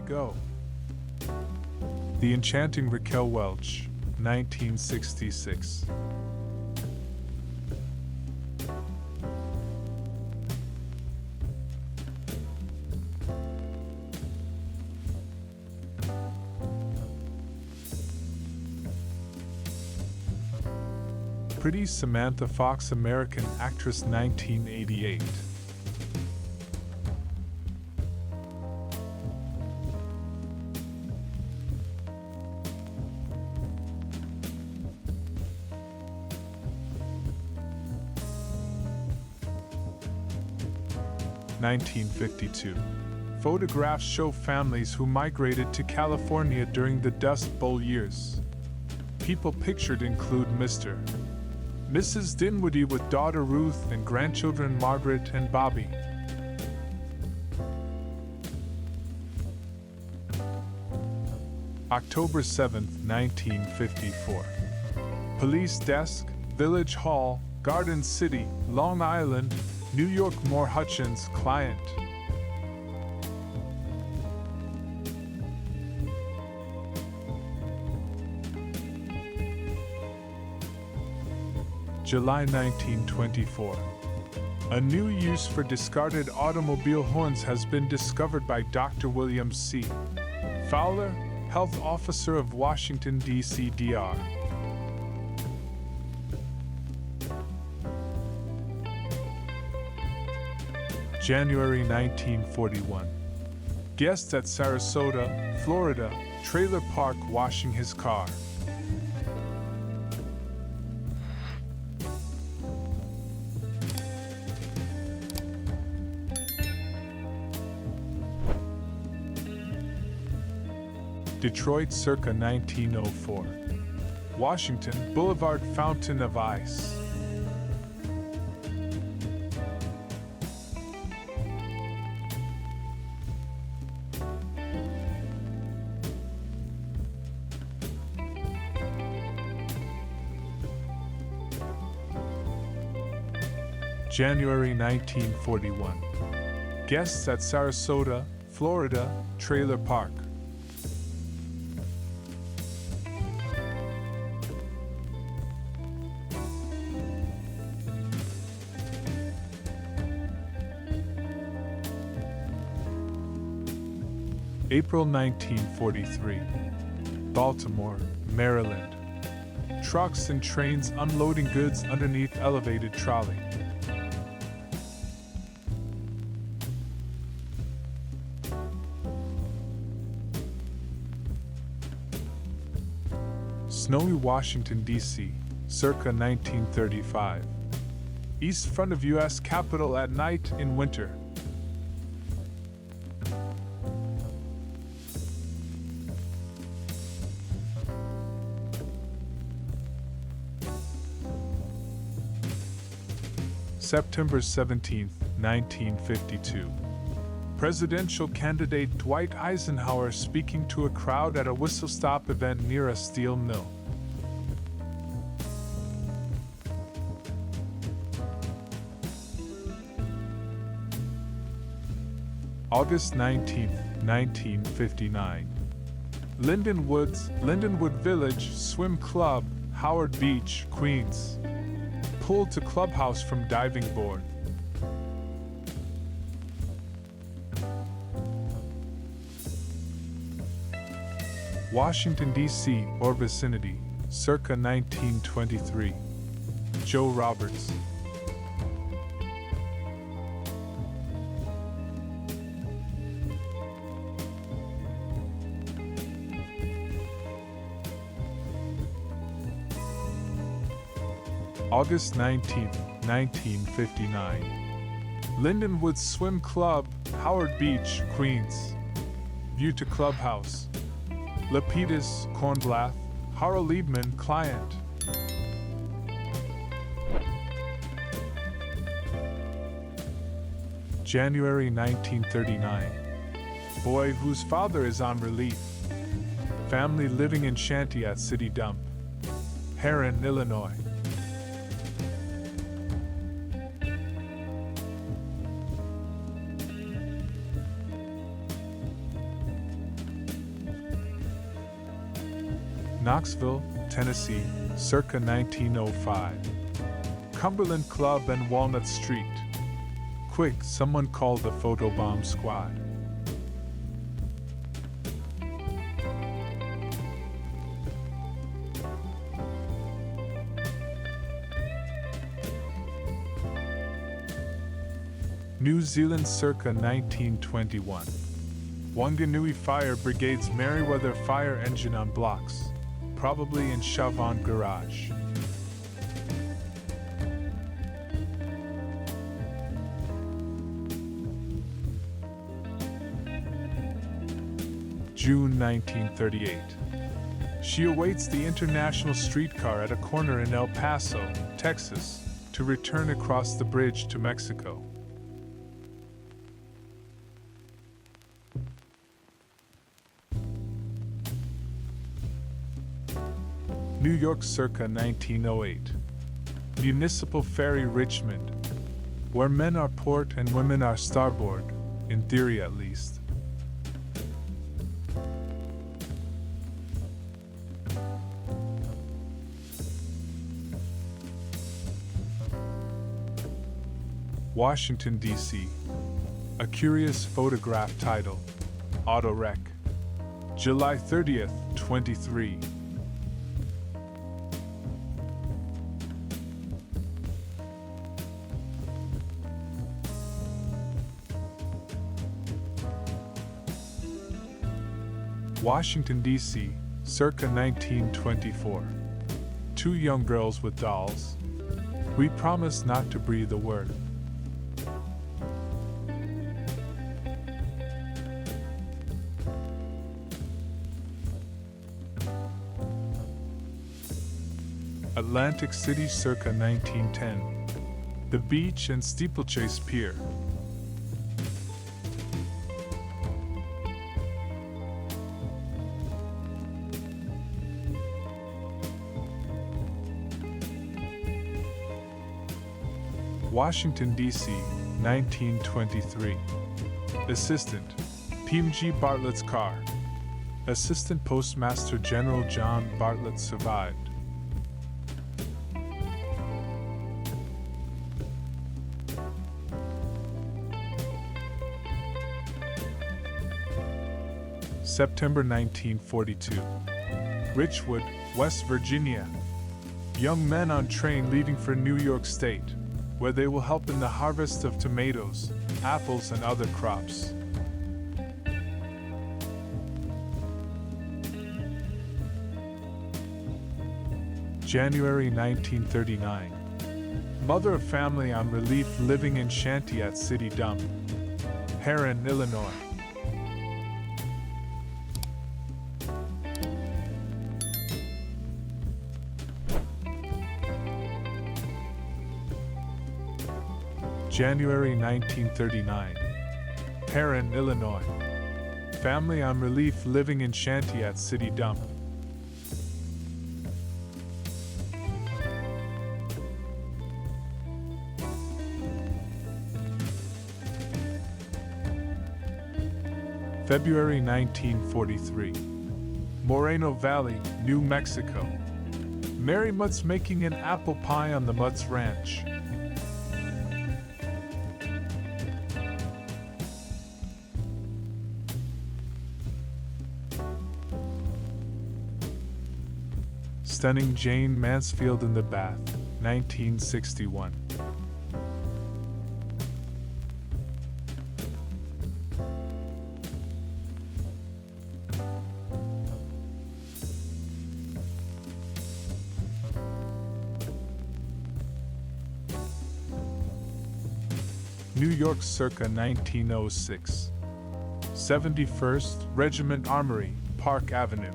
Go. The Enchanting Raquel Welch, 1966. Pretty Samantha Fox, American actress, 1988. (1952). Photographs show families who migrated to California during the Dust Bowl years. People pictured include Mr. Mrs. Dinwiddie with daughter Ruth and grandchildren Margaret and Bobby. October 7, 1954. Police Desk, Village Hall, Garden City, Long Island, New York. Moore Hutchins, client. July 1924. A new use for discarded automobile horns has been discovered by Dr. William C. Fowler, Health Officer of Washington, D.C. Dr. January 1941. Guest at Sarasota, Florida, trailer park washing his car. Detroit circa 1904. Washington Boulevard Fountain of Ice. January 1941. Guests at Sarasota, Florida, trailer park. April 1943. Baltimore, Maryland. Trucks and trains unloading goods underneath elevated trolley. Snowy Washington, D.C., circa 1935. East front of U.S. Capitol at night in winter. September 17, 1952. Presidential candidate Dwight Eisenhower speaking to a crowd at a whistle-stop event near a steel mill. August 19, 1959. Lindenwood Village Swim Club, Howard Beach, Queens. Pulled to clubhouse from diving board. Washington, D.C. or vicinity, circa 1923. Joe Roberts. August 19, 1959. Lindenwood Swim Club, Howard Beach, Queens. View to clubhouse. Lapidus, Kornblath, Harold Liebman, client. January 1939. Boy whose father is on relief. Family living in shanty at City Dump. Herrin, Illinois. Knoxville, Tennessee, circa 1905. Cumberland Club and Walnut Street. Quick, someone call the photobomb squad. New Zealand circa 1921. Wanganui Fire Brigade's Merryweather fire engine on blocks, probably in Chavon Garage. June 1938. She awaits the international streetcar at a corner in El Paso, Texas, to return across the bridge to Mexico. New York circa 1908. Municipal Ferry Richmond, where men are port and women are starboard, in theory at least. Washington, D.C. A curious photograph title, Auto Wreck. July 30th, 23. Washington, D.C., circa 1924. Two young girls with dolls. We promise not to breathe a word. Atlantic City circa 1910. The Beach and Steeplechase Pier. Washington, D.C., 1923. Assistant, P.M.G. Bartlett's car. Assistant Postmaster General John Bartlett survived. September 1942. Richwood, West Virginia. Young men on train leaving for New York State, where they will help in the harvest of tomatoes, apples, and other crops. January 1939. Mother of family on relief living in shanty at City Dump, Herrin, Illinois. January 1939. Herrin, Illinois. Family on relief living in shanty at City Dump. February 1943. Moreno Valley, New Mexico. Mary Mutz making an apple pie on the Mutz Ranch. Stunning Jane Mansfield in the bath, 1961. New York circa 1906. 71st Regiment Armory, Park Avenue.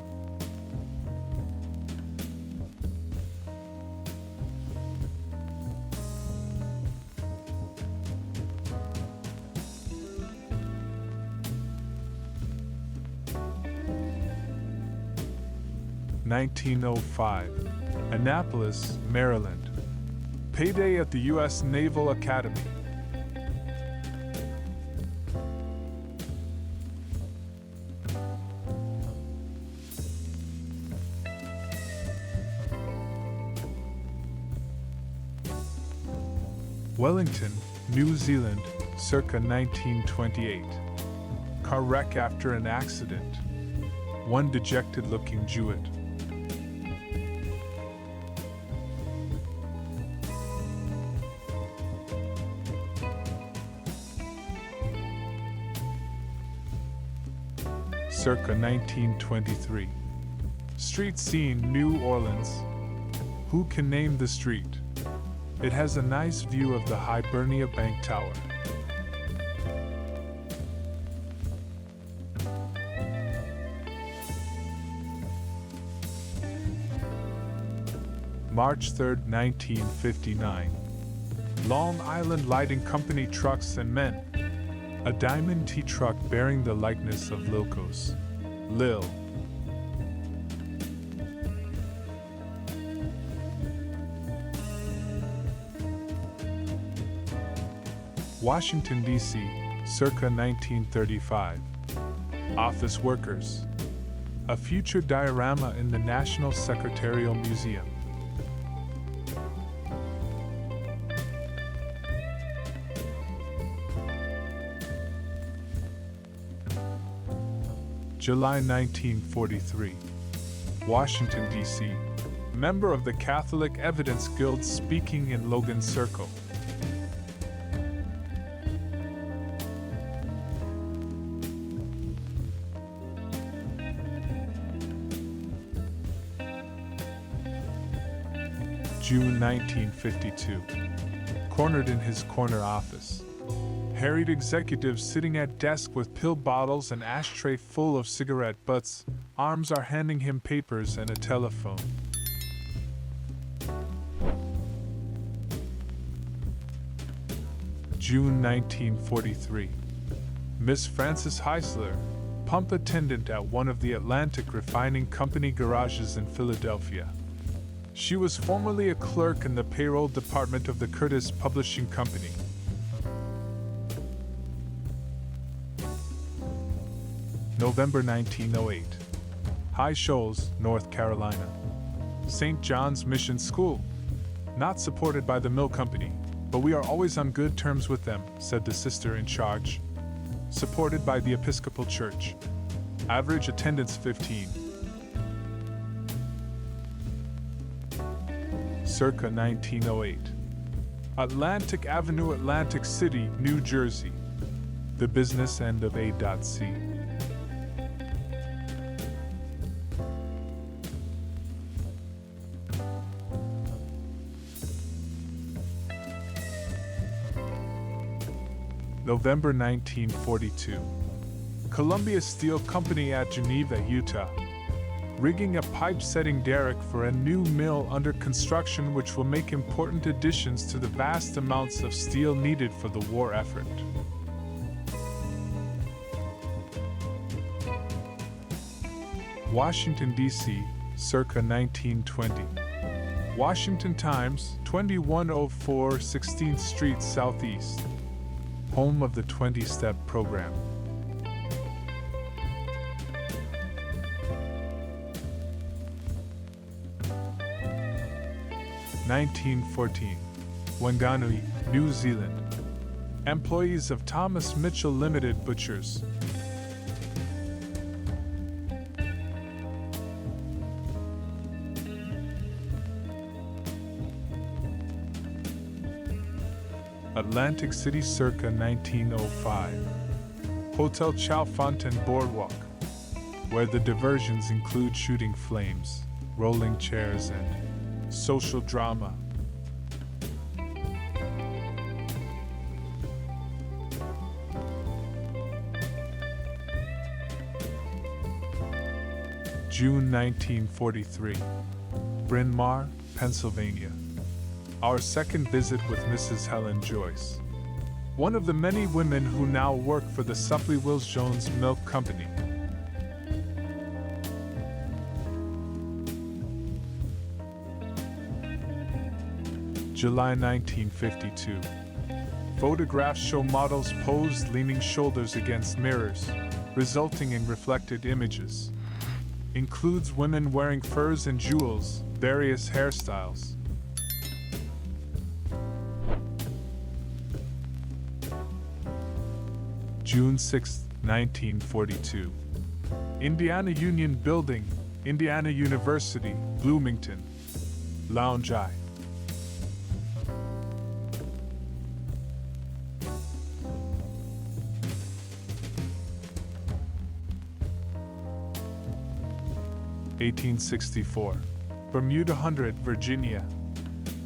(1905) Annapolis, Maryland. Payday at the U.S. Naval Academy. Wellington, New Zealand, circa 1928. Car wreck after an accident. One dejected-looking Jewett. Circa 1923. Street scene, New Orleans. Who can name the street? It has a nice view of the Hibernia Bank Tower. March 3, 1959. Long Island Lighting Company Trucks and Men. A diamond T truck bearing the likeness of Lilko's. Lil. Washington, D.C., circa 1935. Office workers. A future diorama in the National Secretarial Museum. July 1943. Washington, D.C. Member of the Catholic Evidence Guild speaking in Logan Circle. June 1952. Cornered in his corner office. Harried executive sitting at desk with pill bottles and ashtray full of cigarette butts. Arms are handing him papers and a telephone. June 1943. Miss Frances Heisler, pump attendant at one of the Atlantic Refining Company garages in Philadelphia. She was formerly a clerk in the payroll department of the Curtis Publishing Company. November 1908. High Shoals, North Carolina. St. John's Mission School. Not supported by the mill company, but we are always on good terms with them, said the sister in charge. Supported by the Episcopal Church. Average attendance 15. Circa 1908. Atlantic Avenue, Atlantic City, New Jersey. The business end of A.C. November 1942. Columbia Steel Company at Geneva, Utah. Rigging a pipe-setting derrick for a new mill under construction which will make important additions to the vast amounts of steel needed for the war effort. Washington, D.C., circa 1920. Washington Times, 2104 16th Street Southeast. Home of the 20-step program. (1914) Wanganui, New Zealand. Employees of Thomas Mitchell Limited Butchers. Atlantic City circa 1905. Hotel Chalfontaine Boardwalk, where the diversions include shooting flames, rolling chairs, and social drama. June 1943. Bryn Mawr, Pennsylvania. Our second visit with Mrs. Helen Joyce, one of the many women who now work for the Supply Wills Jones Milk Company. July 1952. Photographs show models posed leaning shoulders against mirrors, resulting in reflected images. Includes women wearing furs and jewels, various hairstyles. June 6, 1942. Indiana Union Building, Indiana University, Bloomington. Lounge I. (1864), Bermuda Hundred, Virginia.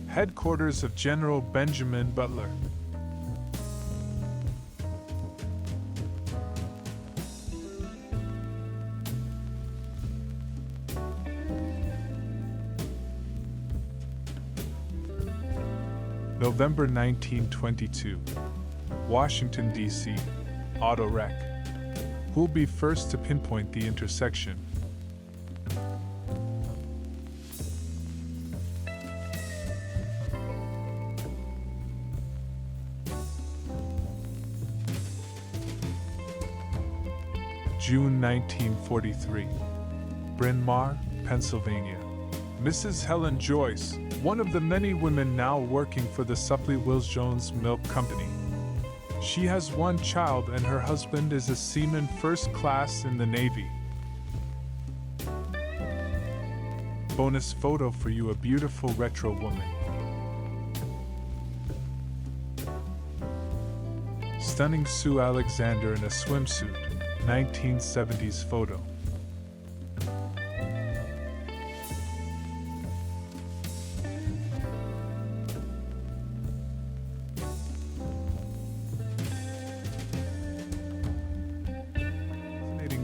Headquarters of General Benjamin Butler. November 1922, Washington, D.C. Auto wreck. Who'll be first to pinpoint the intersection? June 1943, Bryn Mawr, Pennsylvania. Mrs. Helen Joyce, one of the many women now working for the Supply Wills Jones Milk Company. She has one child and her husband is a seaman first class in the Navy. Bonus photo for you, a beautiful retro woman. Stunning Sue Alexander in a swimsuit, 1970s photo.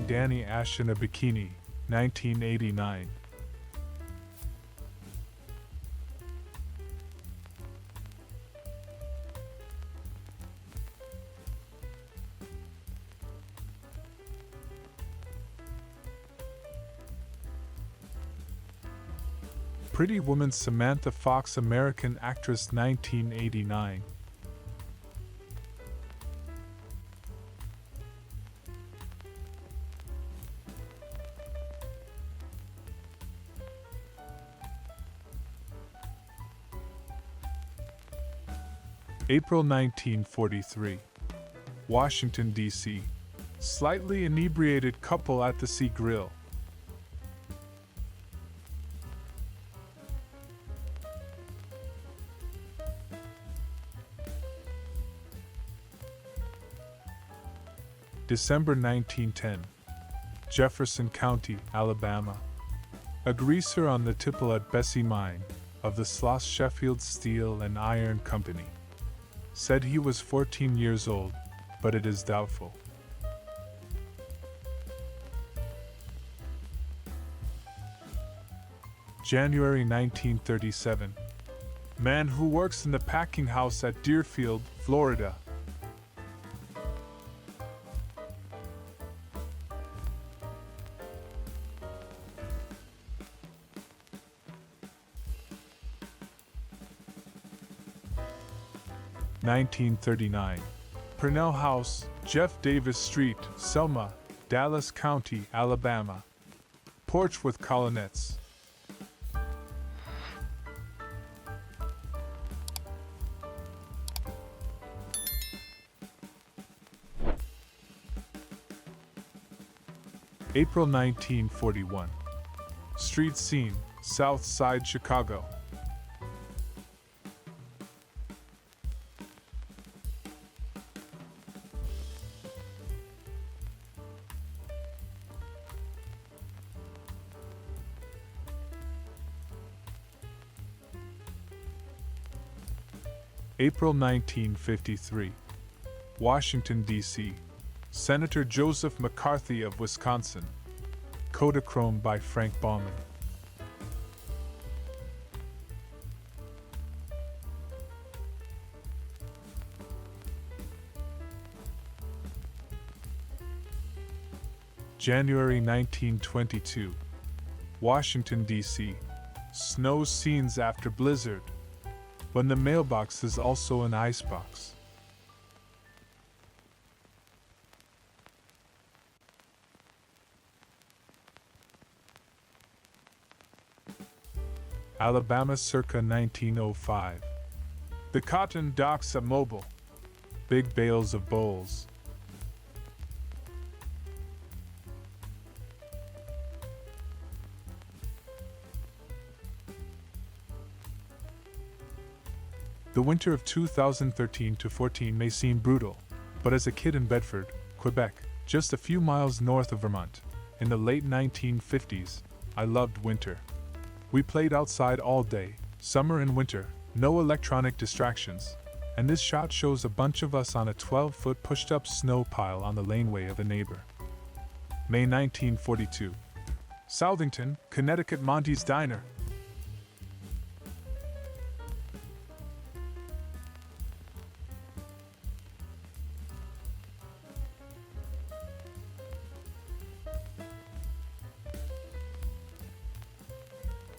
Danny Ash in a bikini, 1989. Pretty Woman Samantha Fox, American actress, 1989. April 1943, Washington, D.C. Slightly inebriated couple at the Sea Grill. December 1910, Jefferson County, Alabama. A greaser on the tipple at Bessie Mine of the Sloss Sheffield Steel and Iron Company said he was 14 years old, but it is doubtful. January 1937. Man who works in the packing house at Deerfield, Florida. (1939). Purnell House, Jeff Davis Street, Selma, Dallas County, Alabama. Porch with colonnettes. April 1941. Street scene, South Side, Chicago. April 1953. Washington, D.C. Senator Joseph McCarthy of Wisconsin. Kodachrome by Frank Bauman. January 1922. Washington, D.C. Snow scenes after blizzard, when the mailbox is also an icebox. Alabama circa 1905. The cotton docks at Mobile. Big bales of bowls. The winter of 2013 to 14 may seem brutal, but as a kid in Bedford, Quebec, just a few miles north of Vermont, in the late 1950s, I loved winter. We played outside all day, summer and winter, no electronic distractions, and this shot shows a bunch of us on a 12-foot pushed-up snow pile on the laneway of a neighbor. May 1942. Southington, Connecticut. Monty's Diner.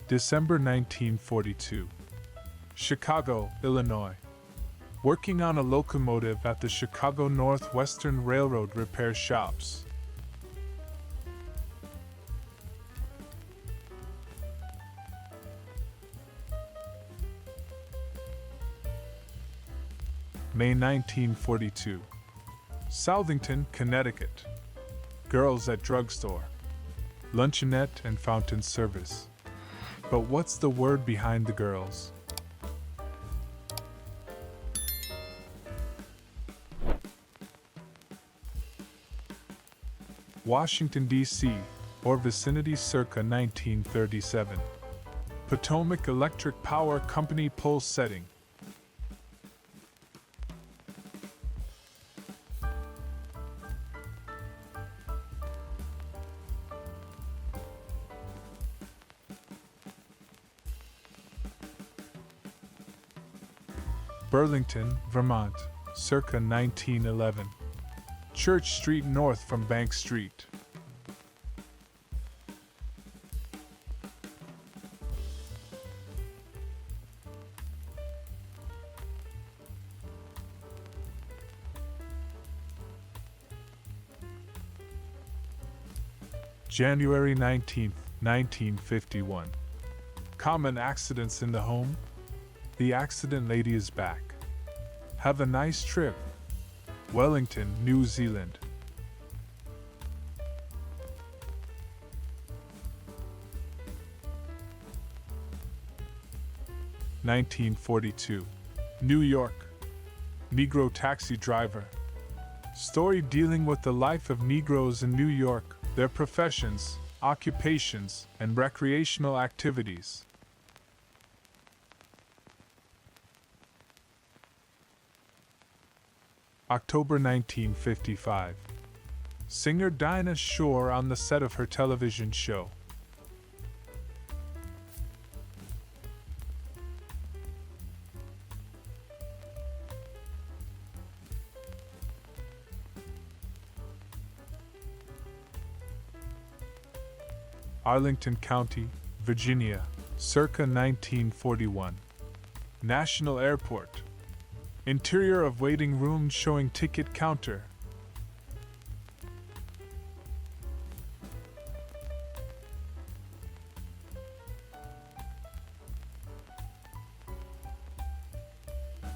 December 1942. Chicago, Illinois. Working on a locomotive at the Chicago Northwestern Railroad repair shops. May 1942. Southington, Connecticut. Girls at drugstore, luncheonette and fountain service. But what's the word behind the girls? Washington, D.C., or vicinity circa 1937. Potomac Electric Power Company pole setting. Burlington, Vermont, circa 1911. Church Street north from Bank Street. January 19th, 1951. Common accidents in the home? The accident lady is back. Have a nice trip. Wellington, New Zealand. (1942). New York. Negro taxi driver. Story dealing with the life of Negroes in New York, their professions, occupations, and recreational activities. October 1955. Singer Dinah Shore on the set of her television show. Arlington County, Virginia, circa 1941. National Airport. Interior of waiting room showing ticket counter.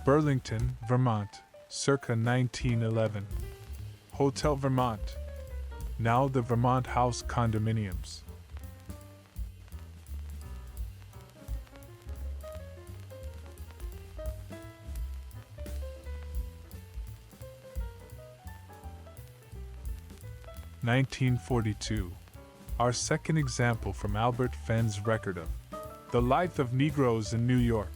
Burlington, Vermont, circa 1911. Hotel Vermont. Now the Vermont House condominiums. (1942). Our second example from Albert Fenn's record of The Life of Negroes in New York.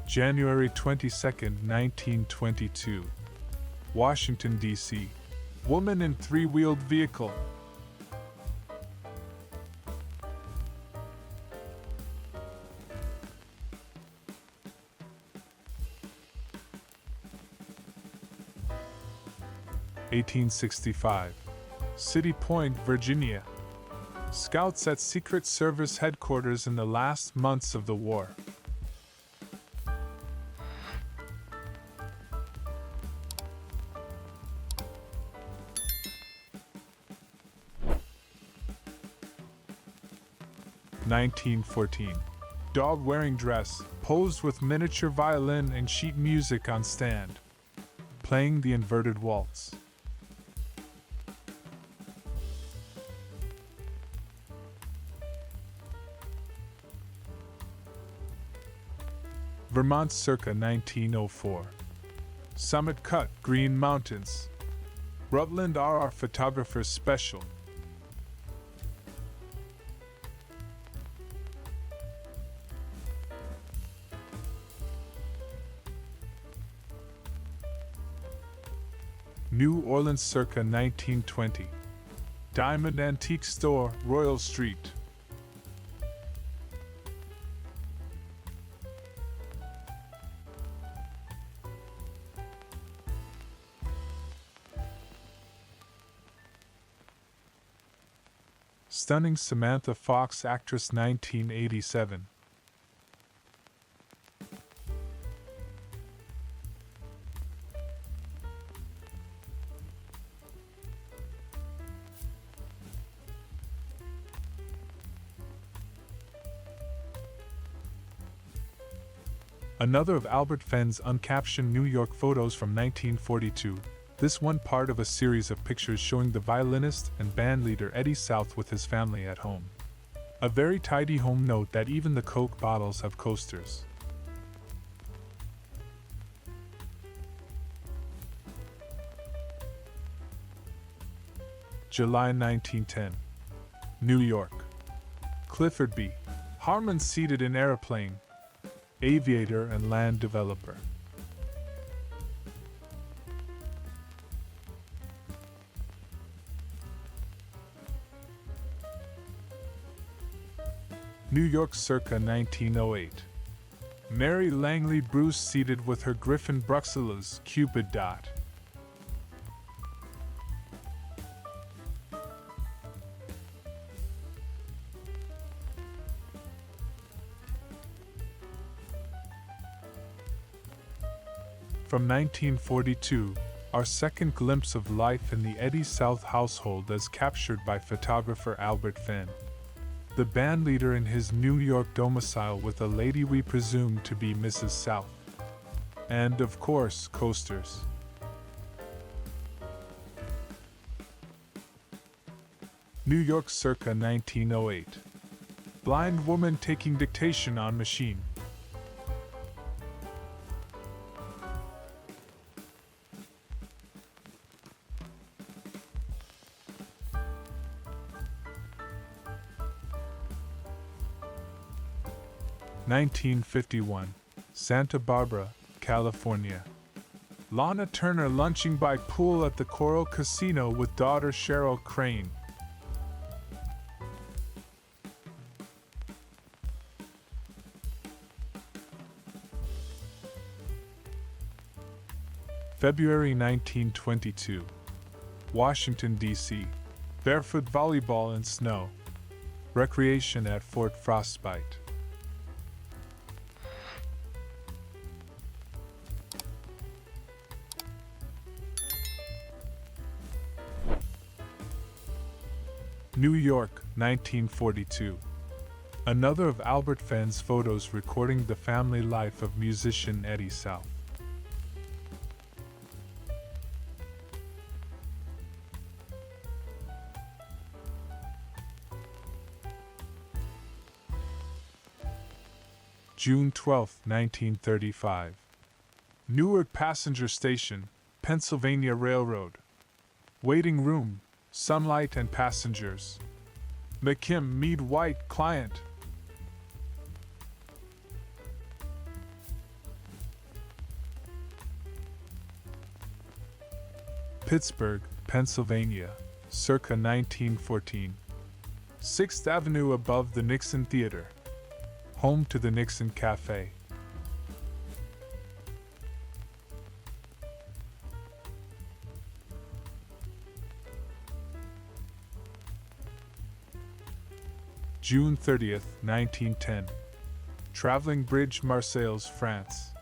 January 22, 1922. Washington, D.C. Woman in three-wheeled vehicle. (1865). City Point, Virginia. Scouts at Secret Service headquarters in the last months of the war. (1914). Dog wearing dress, posed with miniature violin and sheet music on stand. playing the inverted waltz. Vermont circa 1904. Summit Cut, Green Mountains. Rutland RR Photographers Special. New Orleans circa 1920. Diamond Antique Store, Royal Street. Stunning Samantha Fox Actress 1987. Another of Albert Fenn's uncaptioned New York photos from 1942. This one part of a series of pictures showing the violinist and bandleader Eddie South with his family at home. A very tidy home. Note that even the Coke bottles have coasters. July 1910. New York. Clifford B. Harmon seated in airplane. Aviator and land developer. New York circa 1908. Mary Langley Bruce seated with her Griffin Bruxelles Cupid dot. From 1942, our second glimpse of life in the Eddie South household as captured by photographer Albert Fenn. The bandleader in his New York domicile with a lady we presume to be Mrs. South. And, of course, coasters. New York circa 1908. Blind woman taking dictation on machine. (1951), Santa Barbara, California. Lana Turner lunching by pool at the Coral Casino with daughter Cheryl Crane. February 1922. Washington, D.C. Barefoot volleyball in snow. Recreation at Fort Frostbite. New York, 1942. Another of Albert Fenn's photos recording the family life of musician Eddie South. June 12, 1935. Newark Passenger Station, Pennsylvania Railroad. Waiting room, sunlight and passengers. McKim Mead White, client. Pittsburgh, Pennsylvania, circa 1914. 6th Avenue above the Nixon Theater. Home to the Nixon Cafe. June 30th, 1910. Traveling Bridge, Marseilles, France.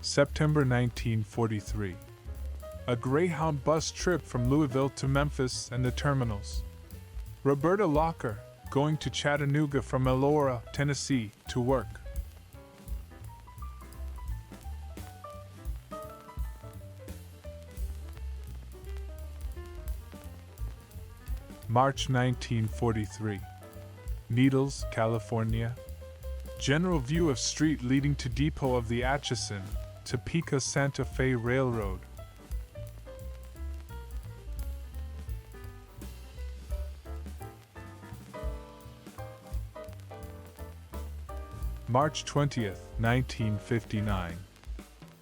September 1943. a Greyhound bus trip from Louisville to Memphis and the terminals. Roberta Locker, going to Chattanooga from Elora, Tennessee, to work. March 1943. Needles, California. General view of street leading to depot of the Atchison, Topeka Santa Fe Railroad. March 20th, 1959.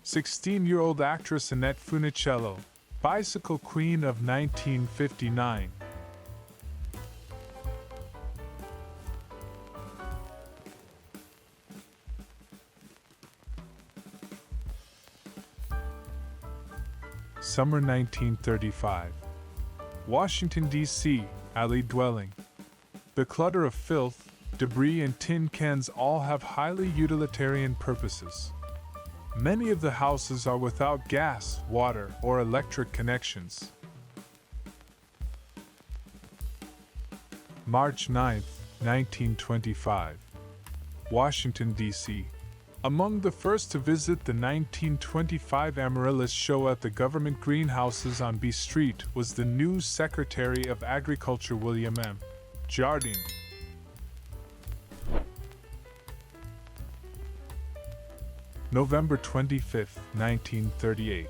16-year-old actress Annette Funicello, Bicycle Queen of 1959. Summer 1935. Washington, D.C., alley dwelling. The clutter of filth, debris, and tin cans all have highly utilitarian purposes. Many of the houses are without gas, water, or electric connections. March 9, 1925. Washington, D.C. Among the first to visit the 1925 Amaryllis show at the government greenhouses on B Street was the new Secretary of Agriculture William M. Jardine. November 25, 1938.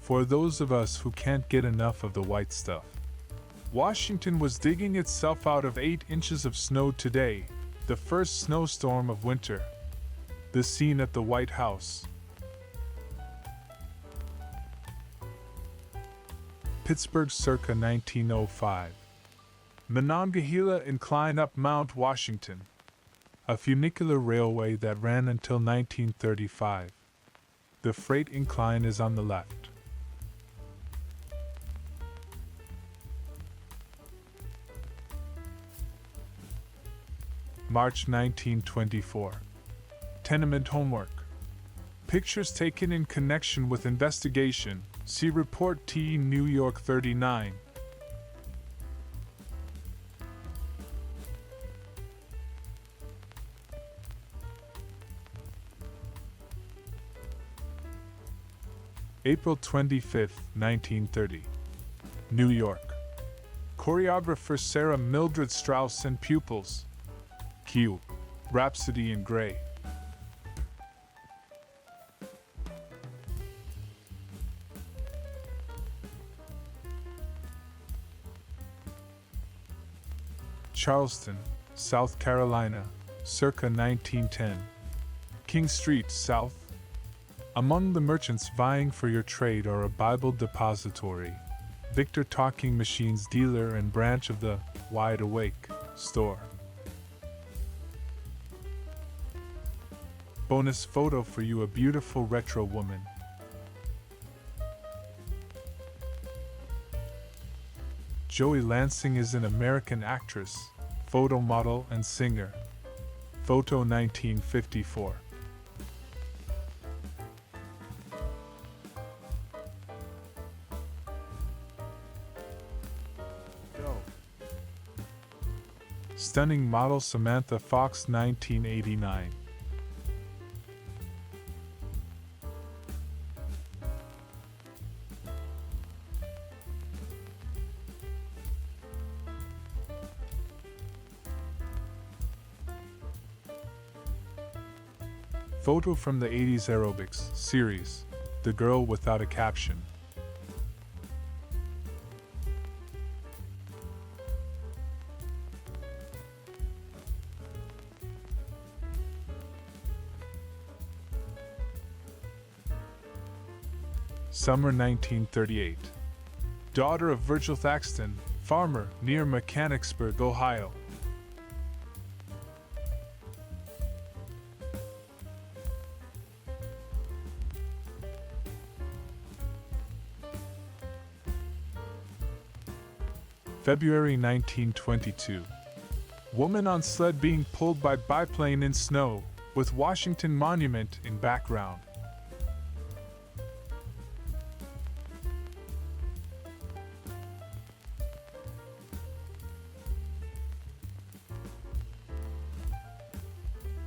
For those of us who can't get enough of the white stuff. Washington was digging itself out of 8 inches of snow today, the first snowstorm of winter. The scene at the White House. Pittsburgh circa 1905. Monongahela incline up Mount Washington. A funicular railway that ran until 1935. The freight incline is on the left. March 1924. Tenement homework. Pictures taken in connection with investigation. See Report T. New York 39. April 25, 1930. New York. Choreographer Sarah Mildred Strauss and pupils. Q. Rhapsody in Grey. Charleston, South Carolina, circa 1910. King Street, South. Among the merchants vying for your trade are a Bible depository, Victor Talking Machines dealer and branch of the Wide Awake store. Bonus photo for you, a beautiful retro woman. Joey Lansing is an American actress, photo model, and singer. Photo 1954. Go. Stunning model Samantha Fox 1989. Photo from the 80s aerobics series, The Girl Without a Caption. Summer 1938. Daughter of Virgil Thaxton, farmer, near Mechanicsburg, Ohio. February 1922. Woman on sled being pulled by biplane in snow, with Washington Monument in background.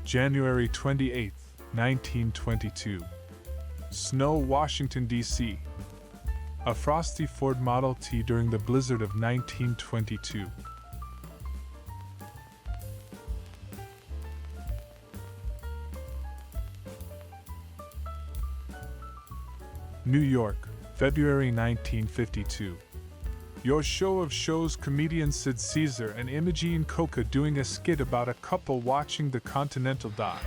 January 28, 1922. Snow, Washington, D.C. A frosty Ford Model T during the blizzard of 1922. New York, February 1952. Your Show of Shows comedian Sid Caesar and Imogene Coca doing a skit about a couple watching the Continental Dot.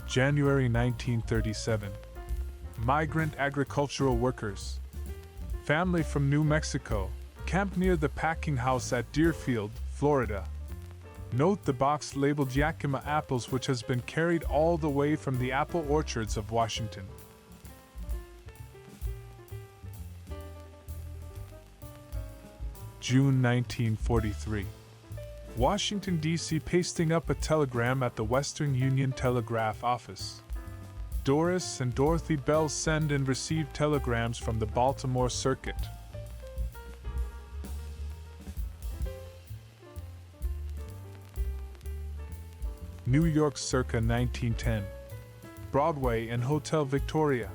January 1937. Migrant agricultural workers. Family from New Mexico, camped near the packing house at Deerfield, Florida. Note the box labeled Yakima apples, which has been carried all the way from the apple orchards of Washington. June 1943. Washington, D.C. pasting up a telegram at the Western Union Telegraph Office. Doris and Dorothy Bell send and receive telegrams from the Baltimore Circuit. New York circa 1910. Broadway and Hotel Victoria.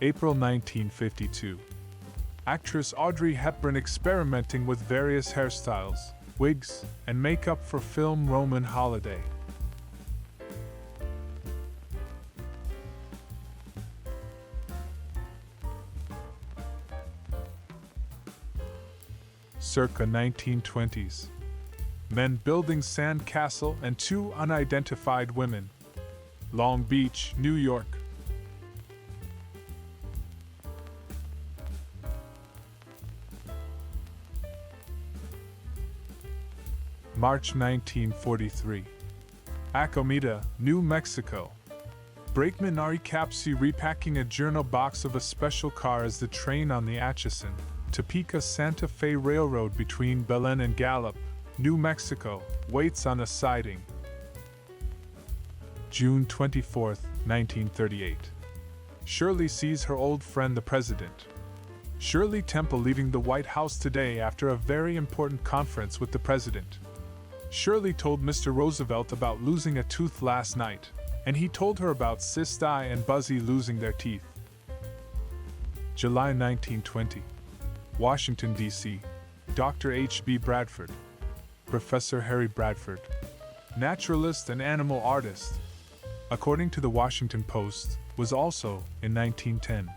April 1952. Actress Audrey Hepburn experimenting with various hairstyles, wigs, and makeup for film Roman Holiday. Circa 1920s. Men building sand castle and two unidentified women. Long Beach, New York. March 1943. Acomita, New Mexico. Brakeman Ari Capsi repacking a journal box of a special car as the train on the Atchison, Topeka Santa Fe Railroad between Belen and Gallup, New Mexico, waits on a siding. June 24, 1938. Shirley sees her old friend the President. Shirley Temple leaving the White House today after a very important conference with the President. Shirley told Mr. Roosevelt about losing a tooth last night, and he told her about Sis Di and Buzzy losing their teeth. July 1920. Washington, D.C. Dr. H.B. Bradford. Professor Harry Bradford. Naturalist and animal artist. According to the Washington Post, was also, in 1910,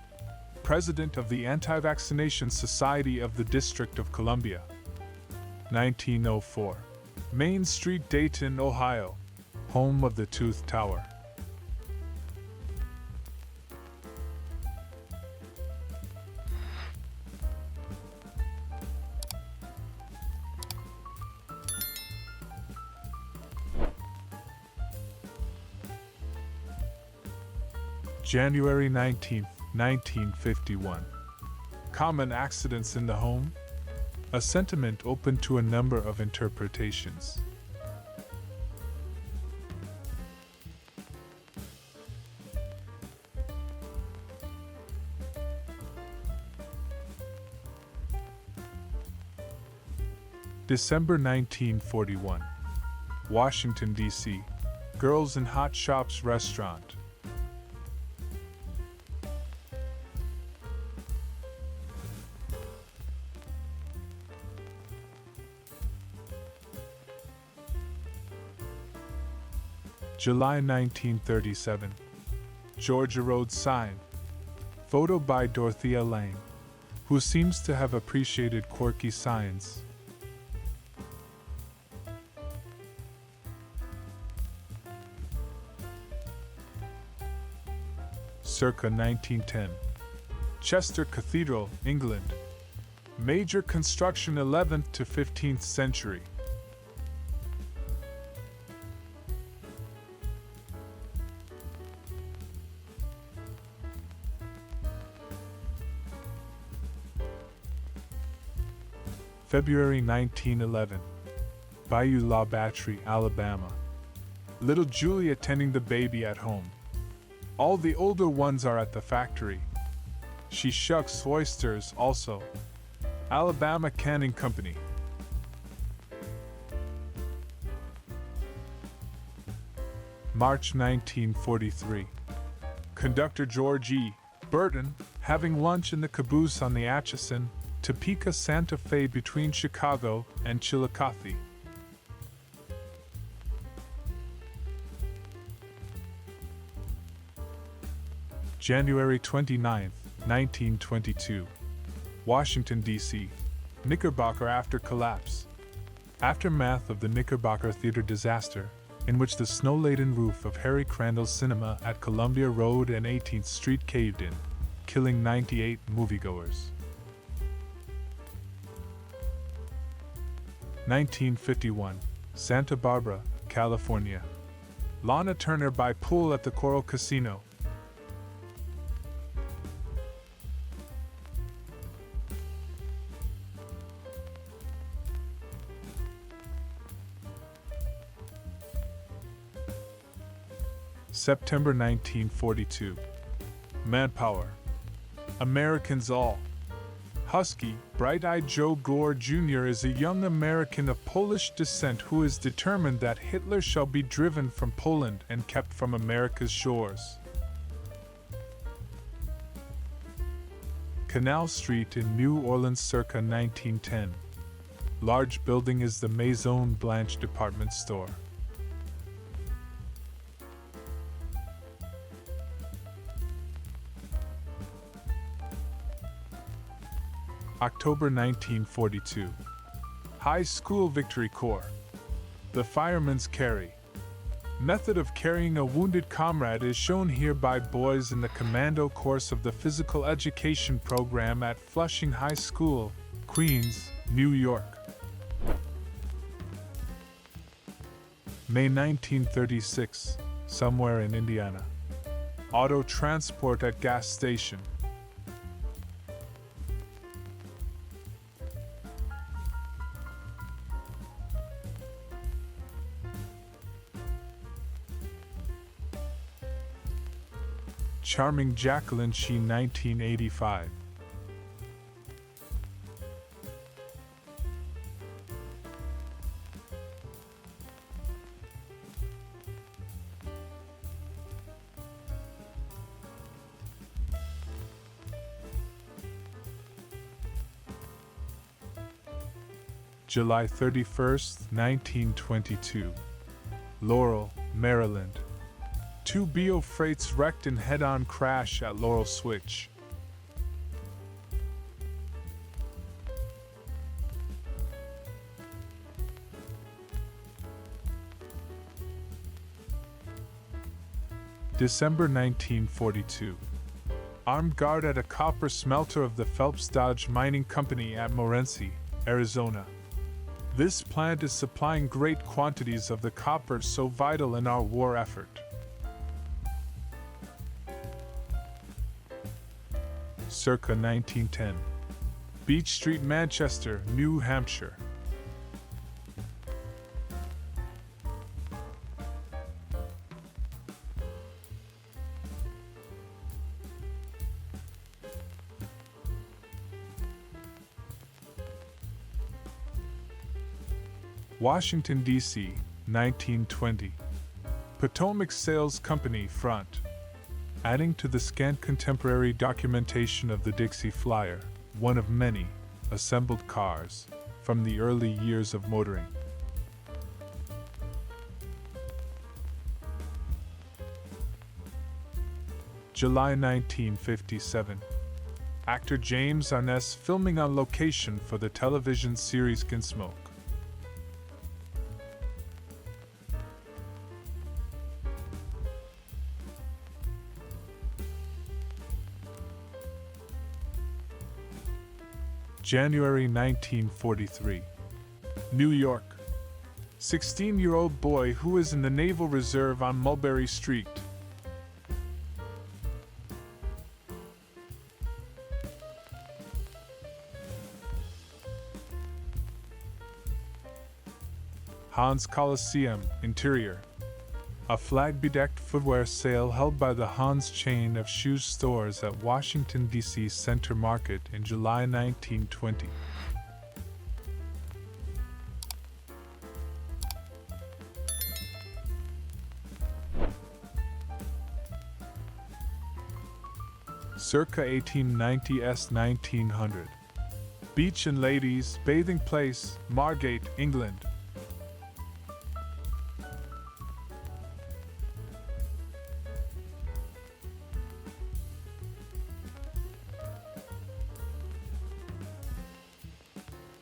president of the Anti-Vaccination Society of the District of Columbia. 1904. Main Street, Dayton, Ohio. Home of the Tooth Tower. January 19, 1951. Common accidents in the home? A sentiment open to a number of interpretations. December 1941. Washington, D.C. Girls in Hot Shops Restaurant. July 1937. Georgia Road sign. Photo by Dorothea Lange, who seems to have appreciated quirky signs. Circa 1910. Chester Cathedral, England. Major construction 11th to 15th century. February 1911. Bayou La Battery, Alabama. Little Julie attending the baby at home. All the older ones are at the factory. She shucks oysters also. Alabama Canning Company. March 1943. Conductor George E. Burton having lunch in the caboose on the Atchison, Topeka Santa Fe between Chicago and Chillicothe. January 29, 1922. Washington, D.C. Knickerbocker after collapse. Aftermath of the Knickerbocker Theater disaster, in which the snow-laden roof of Harry Crandall's cinema at Columbia Road and 18th Street caved in, killing 98 moviegoers. 1951. Santa Barbara, California. Lana Turner by pool at the Coral Casino. September 1942. Manpower. Americans all. Husky, bright-eyed Joe Gore Jr. is a young American of Polish descent who is determined that Hitler shall be driven from Poland and kept from America's shores. Canal Street in New Orleans circa 1910. Large building is the Maison Blanche department store. October 1942. High School Victory Corps. The Fireman's Carry. Method of carrying a wounded comrade is shown here by boys in the commando course of the physical education program at Flushing High School, Queens, New York. May 1936. Somewhere in Indiana. Auto transport at gas station. Charming Jacqueline Sheen 1985. July 31st, 1922. Laurel, Maryland. Two BO freights wrecked in head-on crash at Laurel Switch. December 1942. Armed guard at a copper smelter of the Phelps Dodge Mining Company at Morenci, Arizona. This plant is supplying great quantities of the copper so vital in our war effort. Circa 1910. Beach Street, Manchester, New Hampshire. Washington, D.C., 1920. Potomac Sales Company front. Adding to the scant contemporary documentation of the Dixie Flyer, one of many assembled cars from the early years of motoring. July 1957. Actor James Arness filming on location for the television series Gunsmoke. January 1943. New York. 16-year-old boy who is in the Naval Reserve on Mulberry Street. Hans Coliseum, interior. A flag-bedecked footwear sale held by the Hans chain of shoe stores at Washington, D.C. Center Market in July 1920. Circa 1890s 1900. Beach and Ladies Bathing Place, Margate, England.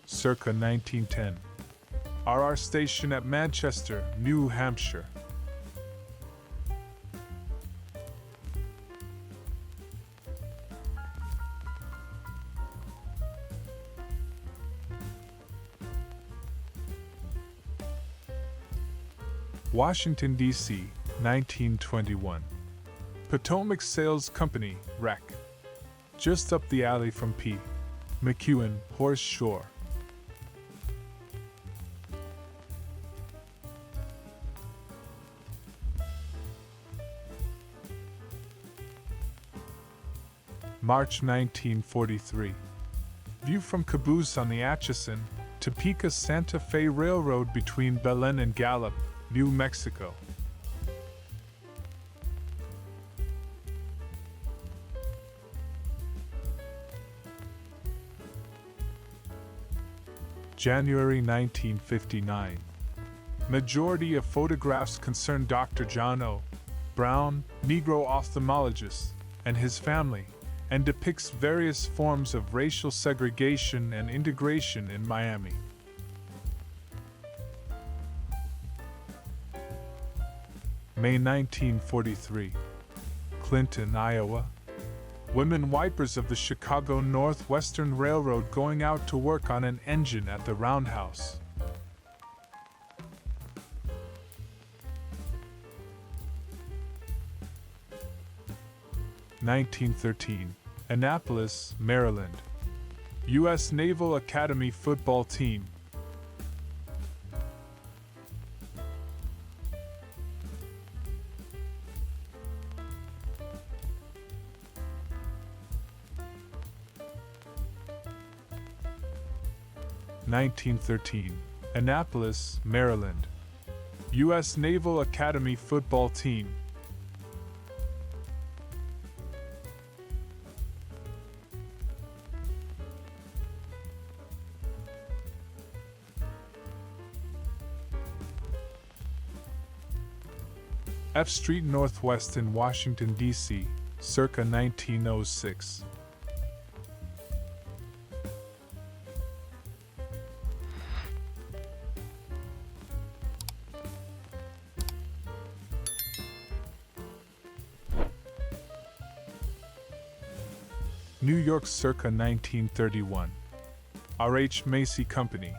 Circa 1910. RR Station at Manchester, New Hampshire. Washington, D.C., 1921. Potomac Sales Company, Rec. Just up the alley from P. McEwen, Horse Shore. March 1943. View from Caboose on the Atchison, Topeka Santa Fe Railroad between Belen and Gallup, New Mexico. January 1959. Majority of photographs concern Dr. John O. Brown, Negro ophthalmologist, and his family, and depicts various forms of racial segregation and integration in Miami. May 1943. Clinton, Iowa. Women wipers of the Chicago Northwestern Railroad going out to work on an engine at the roundhouse. (1913) Annapolis, Maryland. U.S. Naval Academy football team. (1913) Annapolis, Maryland. U.S. Naval Academy football team. F Street Northwest in Washington, D.C., circa 1906. New York, circa 1931. R.H. Macy Company.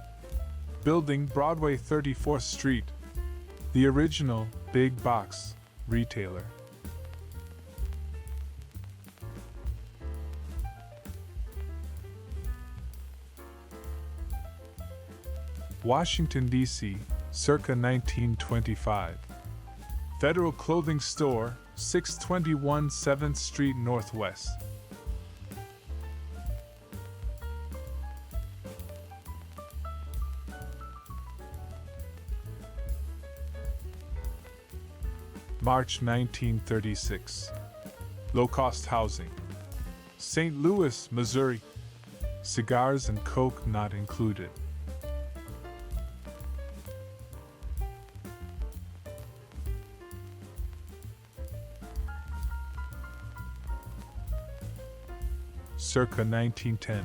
Building Broadway 34th Street. The original big box retailer. Washington, D.C., circa 1925. Federal Clothing Store, 621 7th Street Northwest. March 1936. Low-cost housing. St. Louis, Missouri. Cigars and Coke not included. Circa 1910.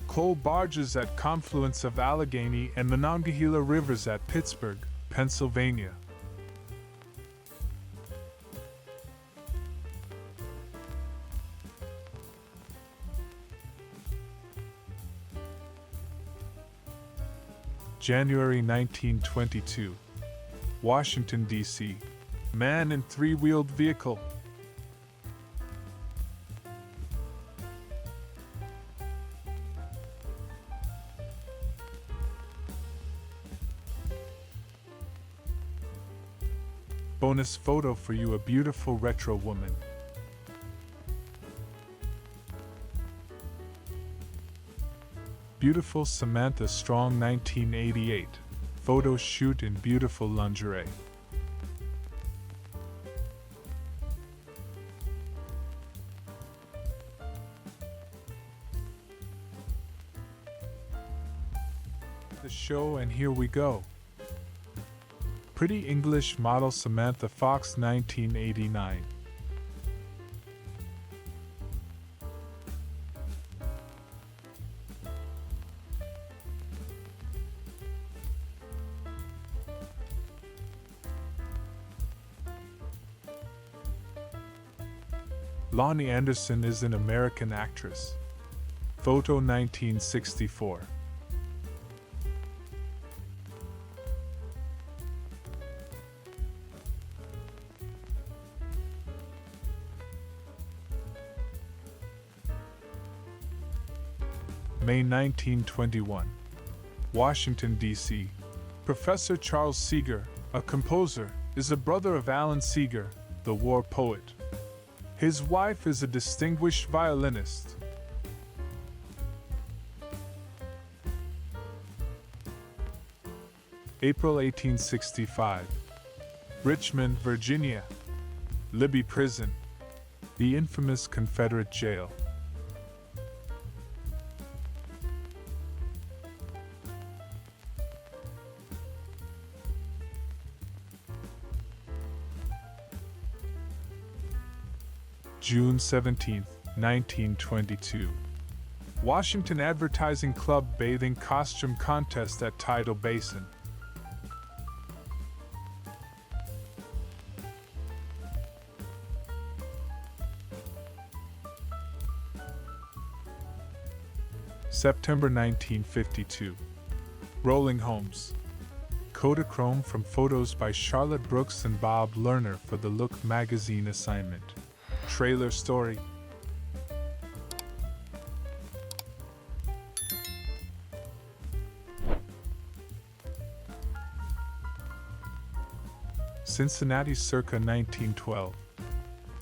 Coal barges at confluence of Allegheny and Monongahela Rivers at Pittsburgh, Pennsylvania. January 1922. Washington, D.C. Man in three-wheeled vehicle. Bonus photo for you, a beautiful retro woman. Beautiful Samantha Strong 1988. Photo shoot in beautiful lingerie. The show, and here we go. Pretty English model Samantha Fox 1989. Lonnie Anderson is an American actress. Photo 1964. May 1921. Washington, D.C. Professor Charles Seeger, a composer, is a brother of Alan Seeger, the war poet. His wife is a distinguished violinist. April 1865. Richmond, Virginia. Libby Prison, the infamous Confederate jail. June 17, 1922. Washington Advertising Club bathing costume contest at Tidal Basin. September 1952. Rolling Homes. Kodachrome from photos by Charlotte Brooks and Bob Lerner for the Look magazine assignment. Trailer story. Cincinnati circa 1912.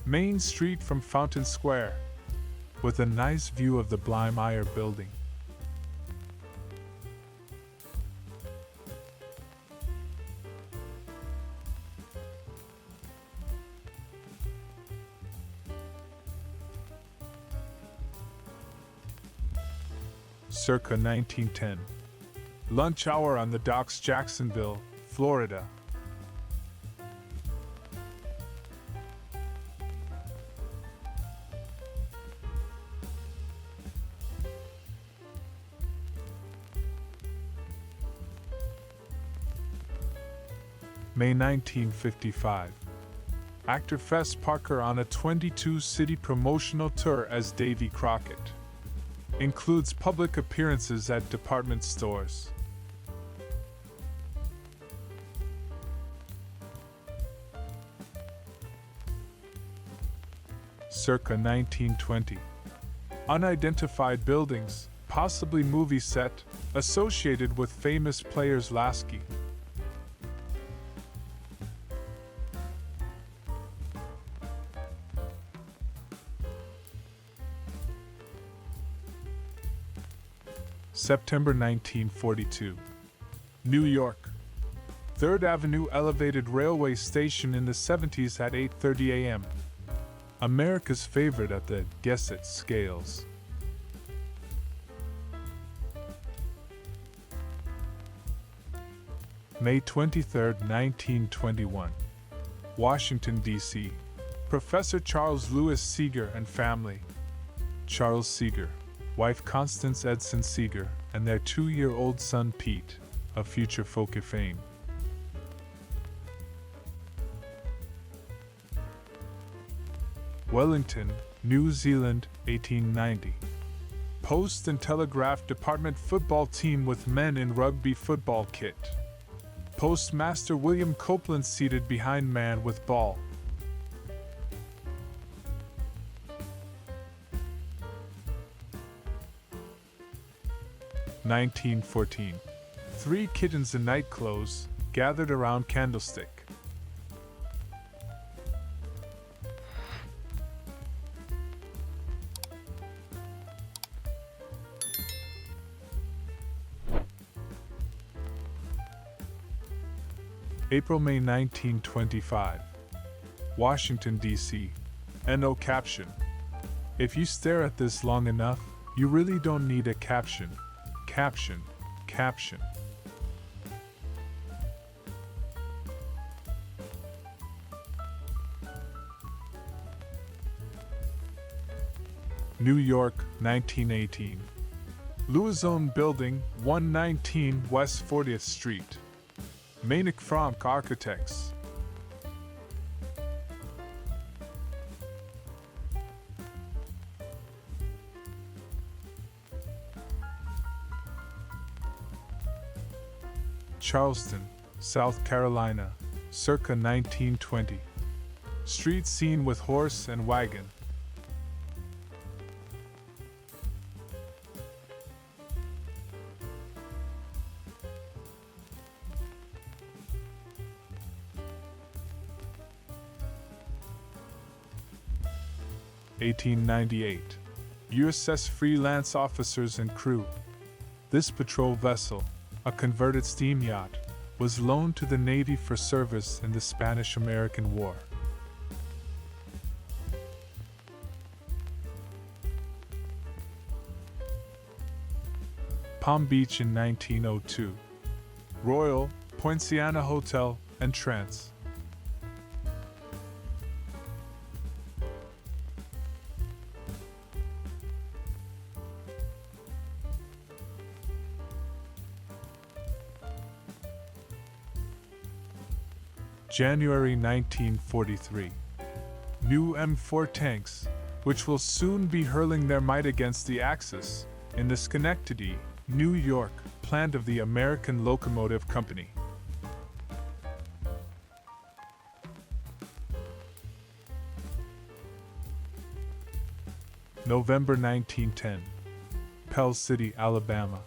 Main Street from Fountain Square, with a nice view of the Blymeyer building. Circa 1910. Lunch hour on the docks, Jacksonville, Florida. May 1955. Actor Fess Parker on a 22-city promotional tour as Davy Crockett. Includes public appearances at department stores. Circa 1920. Unidentified buildings, possibly movie set, associated with famous players Lasky. September 1942. New York. 3rd Avenue elevated railway station in the 70s at 8:30 a.m. America's favorite at the Guess It scales. May 23, 1921. Washington, D.C. Professor Charles Lewis Seeger and family. Charles Seeger, wife Constance Edson Seeger, and their 2-year-old son Pete, of future folk fame. Wellington, New Zealand, 1890. Post and Telegraph Department football team with men in rugby football kit. Postmaster William Copeland seated behind man with ball. (1914). 3 kittens in night clothes gathered around candlestick. April-May 1925. Washington, D.C. No caption. If you stare at this long enough, you really don't need a caption. Caption. Caption. New York, 1918. Louison Building, 119 West 40th Street. Manik Frank Architects. Charleston, South Carolina, circa 1920. Street scene with horse and wagon. (1898). USS Freelance officers and crew. This patrol vessel, a converted steam yacht, was loaned to the Navy for service in the Spanish-American War. Palm Beach in 1902. Royal, Poinciana Hotel, and Trance. January 1943. New M4 tanks, which will soon be hurling their might against the Axis, in the Schenectady, New York, plant of the American Locomotive Company. November 1910. Pell City, Alabama.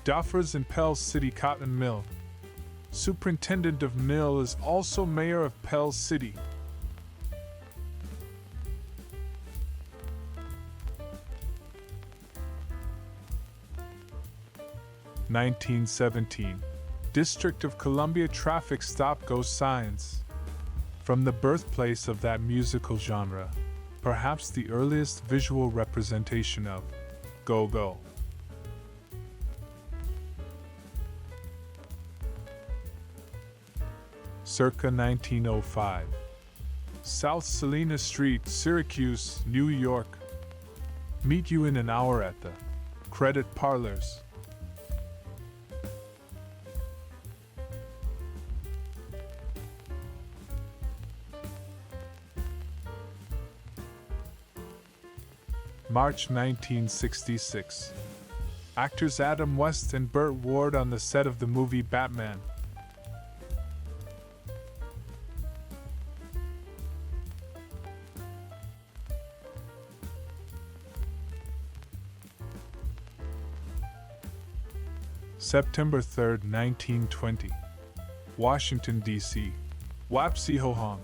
Doffers and Pell City Cotton Mill. Superintendent of mill is also mayor of Pell City. (1917) District of Columbia traffic stop-go signs. From the birthplace of that musical genre, perhaps the earliest visual representation of go-go. Circa 1905. South Salina Street, Syracuse, New York. Meet you in an hour at the Credit Parlors. March 1966. Actors Adam West and Burt Ward on the set of the movie Batman. September 3, 1920. Washington, D.C. Wapsi Ho-Hong.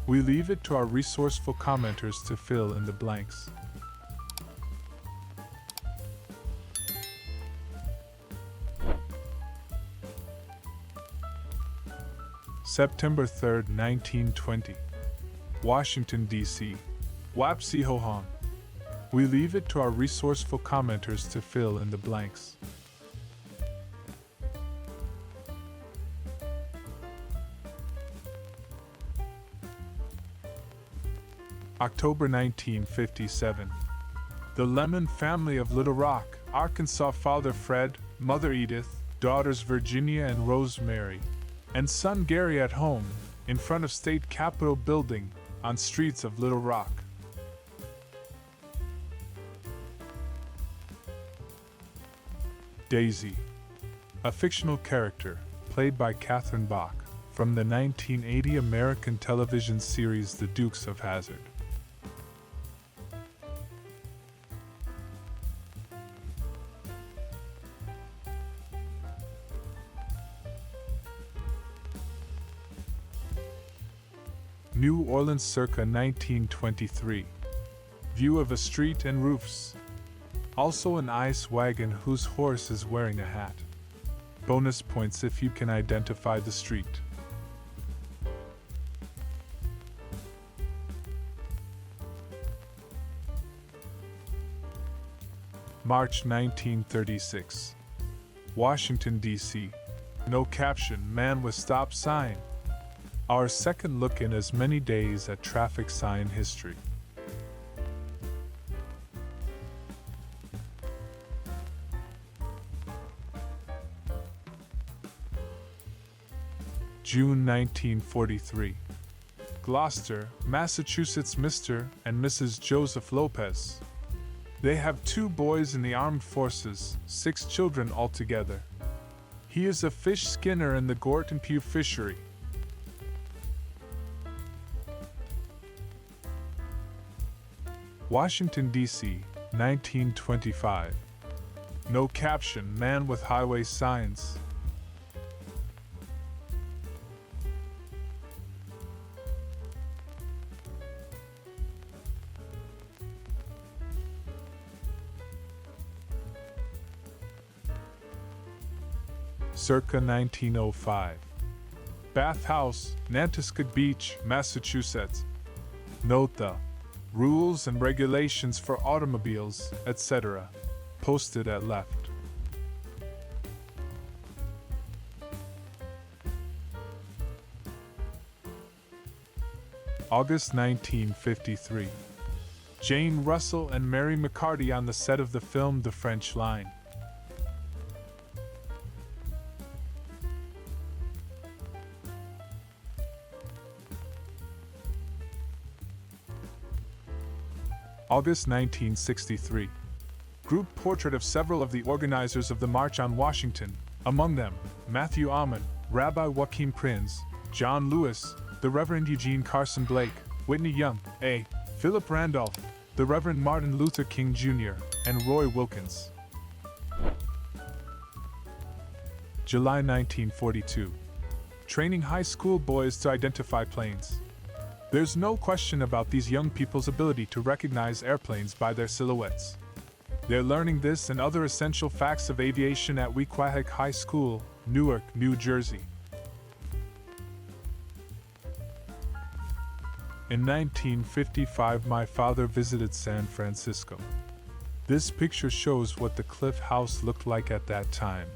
We leave it to our resourceful commenters to fill in the blanks. September 3, 1920. Washington, D.C. Wapsi Ho-Hong. We leave it to our resourceful commenters to fill in the blanks. October 1957. The Lemon family of Little Rock, Arkansas. Father Fred, Mother Edith, daughters Virginia and Rosemary, and son Gary at home, in front of State Capitol building, on streets of Little Rock. Daisy. A fictional character, played by Catherine Bach, from the 1980 American television series The Dukes of Hazzard. New Orleans circa 1923. View of a street and roofs. Also an ice wagon whose horse is wearing a hat. Bonus points if you can identify the street. March 1936. Washington, D.C. No caption, man with stop sign. Our second look in as many days at traffic sign history. June 1943. Gloucester, Massachusetts. Mr. and Mrs. Joseph Lopez. They have 2 boys in the armed forces, 6 children altogether. He is a fish skinner in the Gorton Pew fishery. Washington, D.C., 1925. No caption, man with highway signs. Circa 1905. Bath House, Nantasket Beach, Massachusetts. Note the rules and regulations for automobiles, etc. posted at left. August 1953. Jane Russell and Mary McCarty on the set of the film The French Line. August 1963. Group portrait of several of the organizers of the March on Washington, among them, Matthew Almond, Rabbi Joachim Prinz, John Lewis, the Reverend Eugene Carson Blake, Whitney Young, A. Philip Randolph, the Reverend Martin Luther King Jr., and Roy Wilkins. July 1942. Training high school boys to identify planes. There's no question about these young people's ability to recognize airplanes by their silhouettes. They're learning this and other essential facts of aviation at Wequahic High School, Newark, New Jersey. In 1955, my father visited San Francisco. This picture shows what the Cliff House looked like at that time.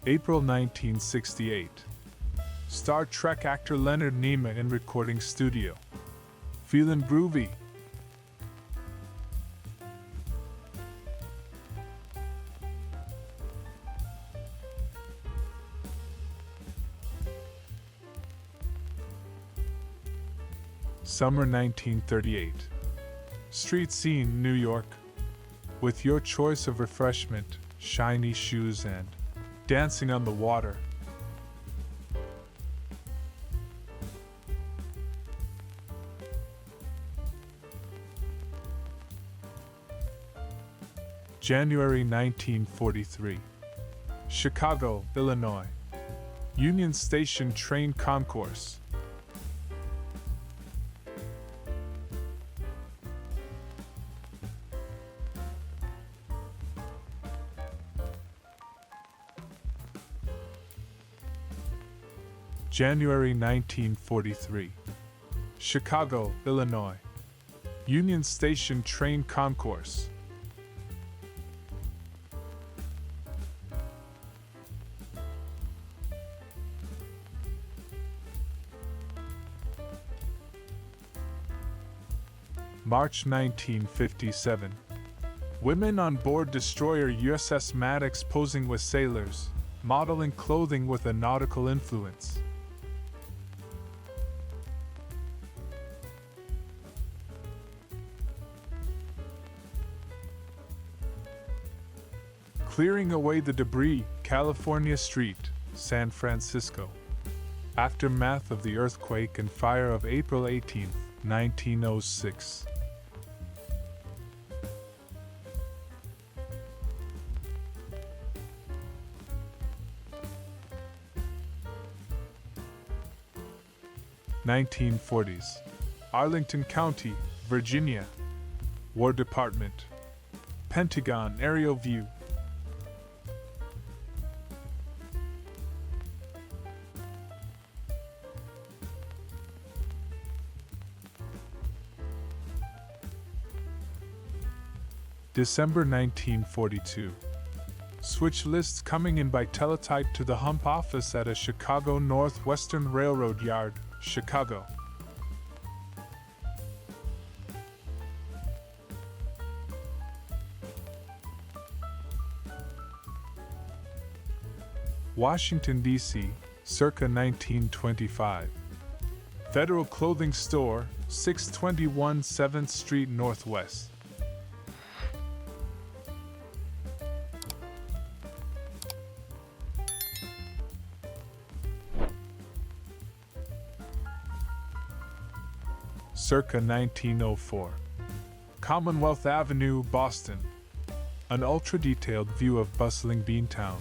April 1968. Star Trek actor Leonard Nimoy in recording studio. Feelin' groovy. Summer 1938. Street scene, New York. With your choice of refreshment, shiny shoes and dancing on the water. January 1943. Chicago, Illinois. Union Station train concourse. January 1943. Chicago, Illinois. Union Station train concourse. March 1957. Women on board destroyer USS Maddox posing with sailors, modeling clothing with a nautical influence. Clearing away the debris, California Street, San Francisco. Aftermath of the earthquake and fire of April 18, 1906. (1940s). Arlington County, Virginia. War Department. Pentagon aerial view. December 1942. Switch lists coming in by teletype to the hump office at a Chicago Northwestern Railroad yard, Chicago. Washington, D.C., circa 1925. Federal Clothing Store, 621 7th Street Northwest. Circa 1904. Commonwealth Avenue, Boston. An ultra-detailed view of bustling Beantown.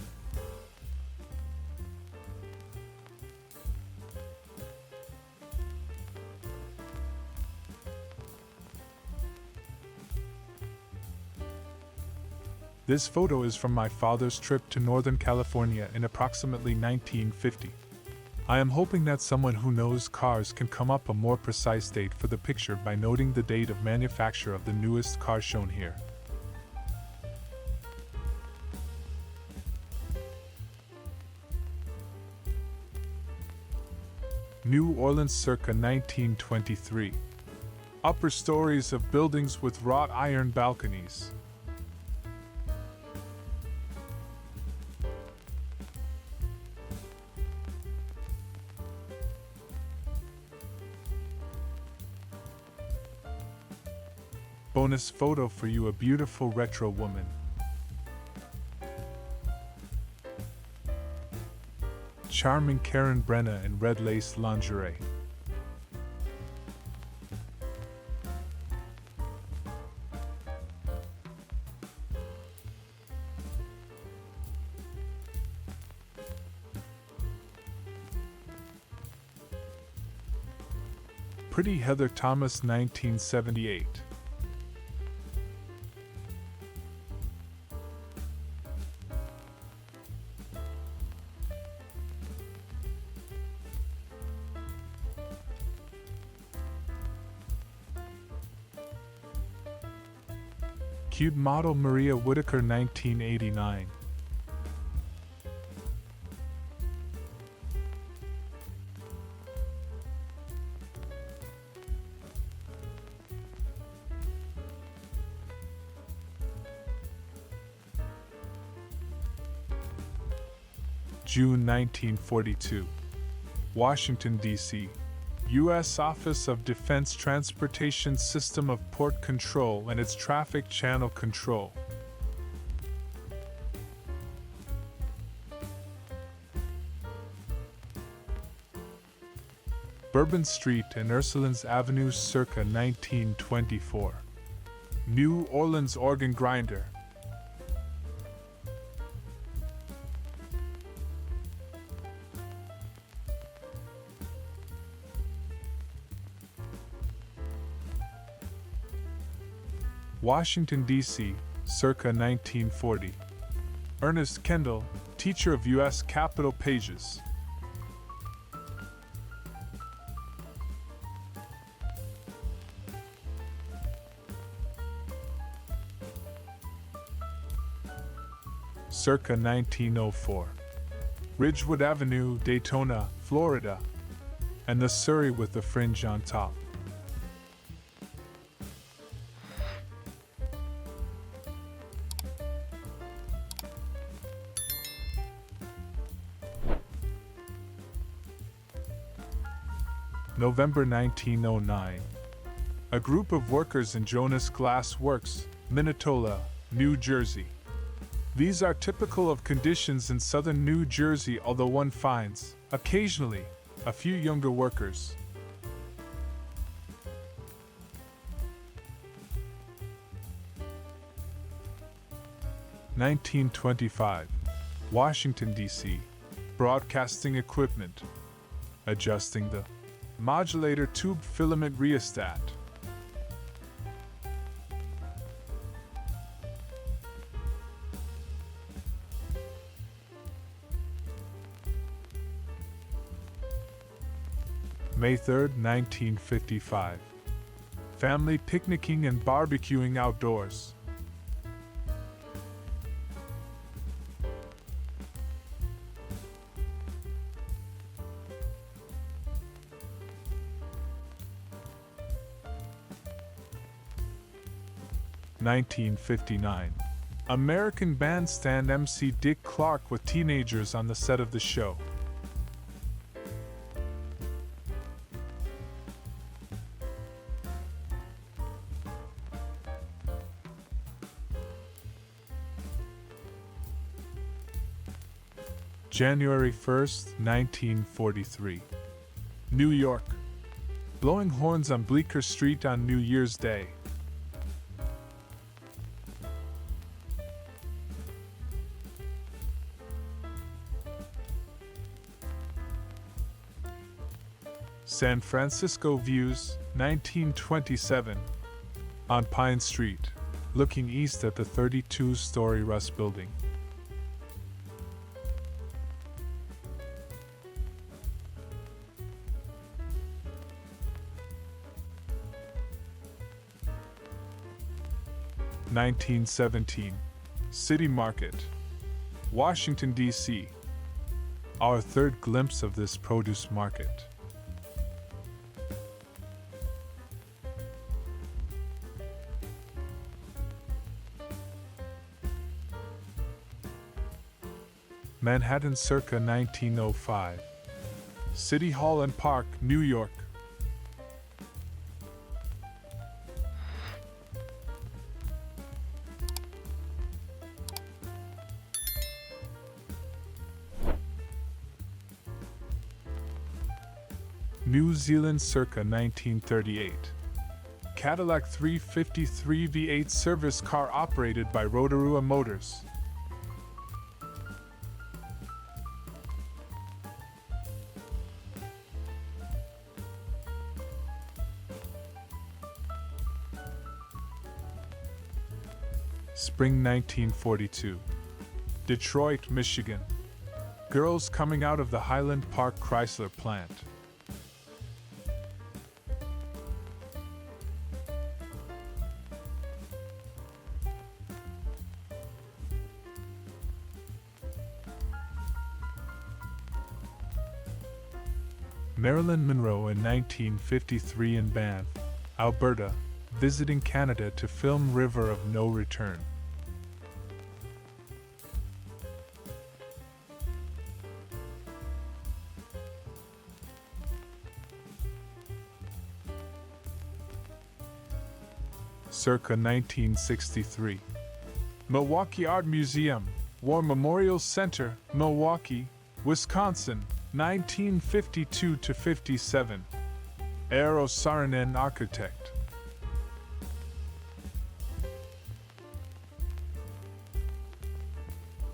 This photo is from my father's trip to Northern California in approximately 1950. I am hoping that someone who knows cars can come up a more precise date for the picture by noting the date of manufacture of the newest car shown here. New Orleans circa 1923. Upper stories of buildings with wrought iron balconies. Bonus photo for you, a beautiful retro woman. Charming Karen Brenna in red lace lingerie. Pretty Heather Thomas, 1978. Cute model Maria Whitaker, 1989. June 1942. Washington, D.C. U.S. Office of Defense Transportation System of Port Control and its Traffic Channel Control. Bourbon Street and Ursulines Avenue circa 1924. New Orleans organ grinder. Washington, D.C., circa 1940. Ernest Kendall, teacher of U.S. Capitol Pages. Circa 1904. Ridgewood Avenue, Daytona, Florida, and the Surrey with the fringe on top. November 1909. A group of workers in Jonas Glass Works, Minnetonka, New Jersey. These are typical of conditions in southern New Jersey, although one finds, occasionally, a few younger workers. (1925) Washington, D.C. Broadcasting equipment. Adjusting the modulator tube filament rheostat. May 3, 1955. Family picnicking and barbecuing outdoors. 1959. American Bandstand MC Dick Clark with teenagers on the set of the show. January 1st, 1943. New York. Blowing horns on Bleecker Street on New Year's Day. San Francisco views, 1927. On Pine Street, looking east at the 32-story Russ Building. (1917) City Market, Washington, D.C. Our third glimpse of this produce market. Manhattan circa 1905. City Hall and Park, New York. New Zealand circa 1938. Cadillac 353 V8 service car operated by Rotorua Motors. Spring 1942. Detroit, Michigan. Girls coming out of the Highland Park Chrysler plant. Marilyn Monroe in 1953 in Banff, Alberta, visiting Canada to film River of No Return. Circa 1963. Milwaukee Art Museum, War Memorial Center, Milwaukee, Wisconsin, 1952 to 57. Eero Saarinen, architect.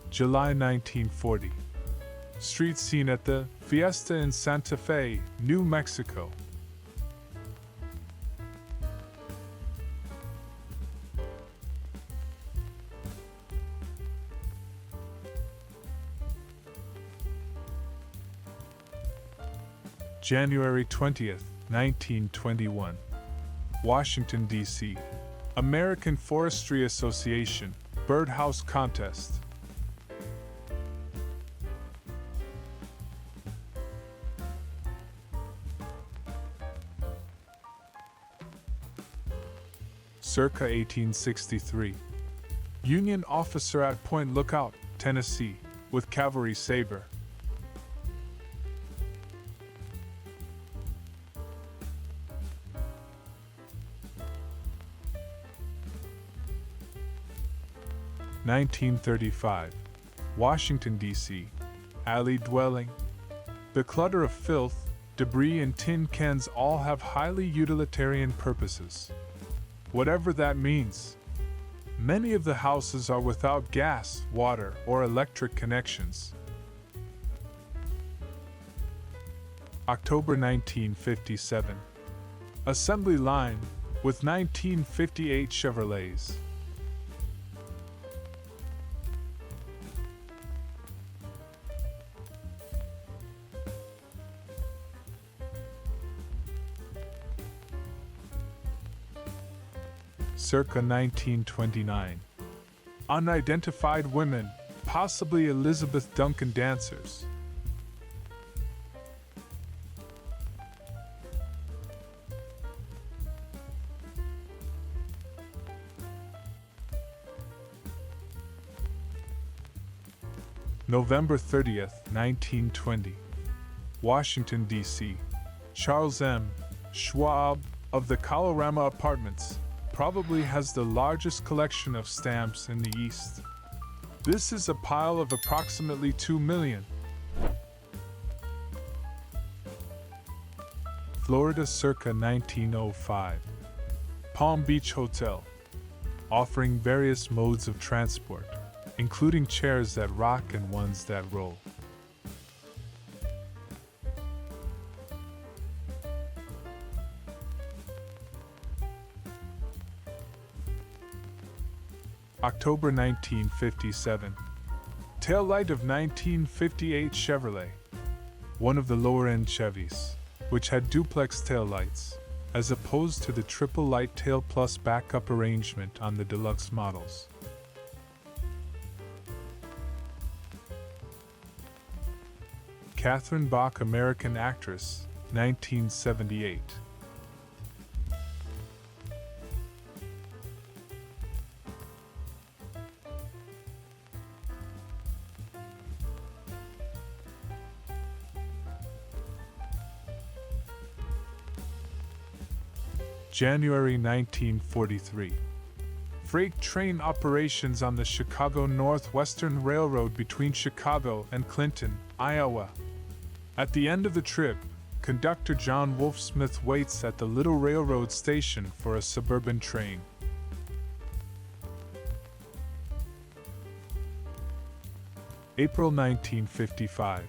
July 1940. Street scene at the Fiesta in Santa Fe, New Mexico. January 20th, 1921. Washington, D.C. American Forestry Association, Birdhouse Contest. Circa 1863. Union officer at Point Lookout, Tennessee, with cavalry saber. (1935) Washington, D.C. Alley dwelling. The clutter of filth, debris, and tin cans all have highly utilitarian purposes. Whatever that means. Many of the houses are without gas, water, or electric connections. October 1957. Assembly line, with 1958 Chevrolets. Circa 1929. Unidentified women, possibly Elizabeth Duncan dancers. November 30th, 1920. Washington, D.C. Charles M. Schwab of the Colorama Apartments probably has the largest collection of stamps in the East. This is a pile of approximately 2 million. Florida circa 1905. Palm Beach Hotel, offering various modes of transport, including chairs that rock and ones that roll. October 1957. Tail light of 1958 Chevrolet, one of the lower-end Chevys, which had duplex taillights, as opposed to the triple light tail plus backup arrangement on the deluxe models. Catherine Bach, American actress, 1978. January 1943. Freight train operations on the Chicago Northwestern Railroad between Chicago and Clinton, Iowa. At the end of the trip, conductor John Wolf Smith waits at the Little Railroad station for a suburban train. April 1955.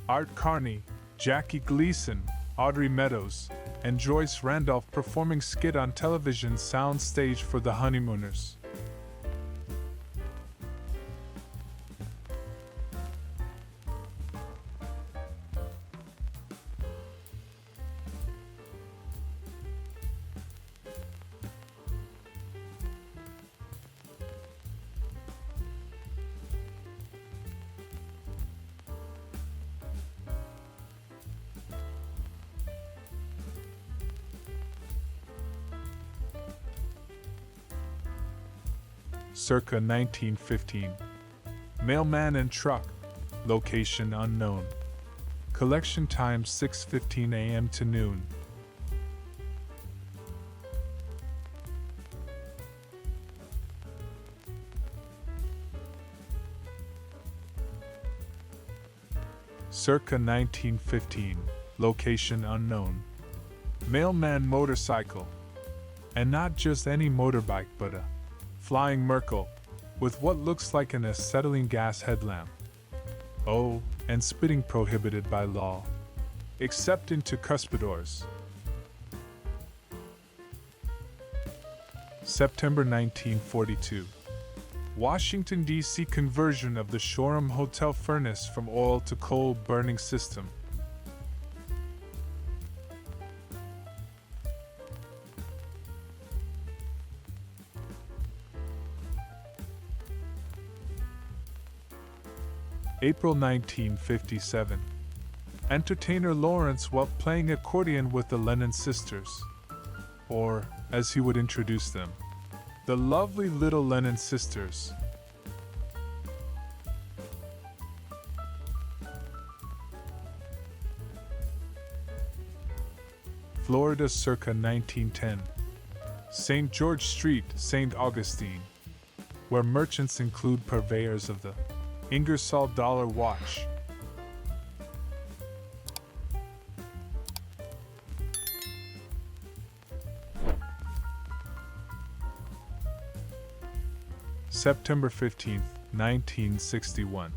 Art Carney, Jackie Gleason, Audrey Meadows, and Joyce Randolph performing skit on television sound stage for The Honeymooners. Circa 1915. Mailman and truck, location unknown. Collection time 6:15 a.m. to noon. Circa 1915, location unknown. Mailman motorcycle. And not just any motorbike but a Flying Merkel, with what looks like an acetylene gas headlamp. Oh, and spitting prohibited by law, except into cuspidors. September 1942. Washington, D.C. conversion of the Shoreham Hotel furnace from oil to coal burning system. April 1957. Entertainer Lawrence Welk playing accordion with the Lennon sisters, or, as he would introduce them, the lovely little Lennon sisters. Florida circa 1910. St. George Street, St. Augustine, where merchants include purveyors of the Ingersoll dollar watch. September 15th, 1961.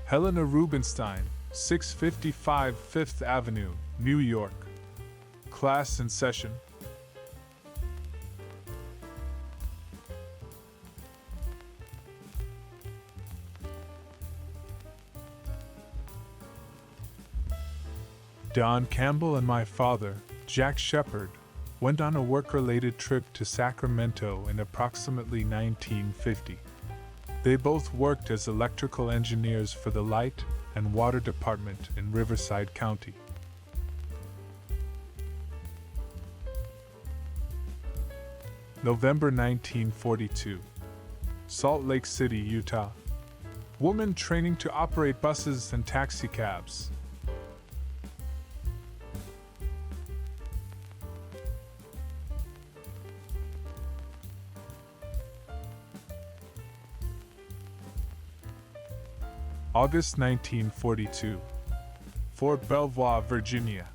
Helena Rubinstein, 655 Fifth Avenue, New York. Class in session. Don Campbell and my father, Jack Shepard, went on a work-related trip to Sacramento in approximately 1950. They both worked as electrical engineers for the Light and Water Department in Riverside County. November 1942. Salt Lake City, Utah. Woman training to operate buses and taxicabs. August 1942. Fort Belvoir, Virginia.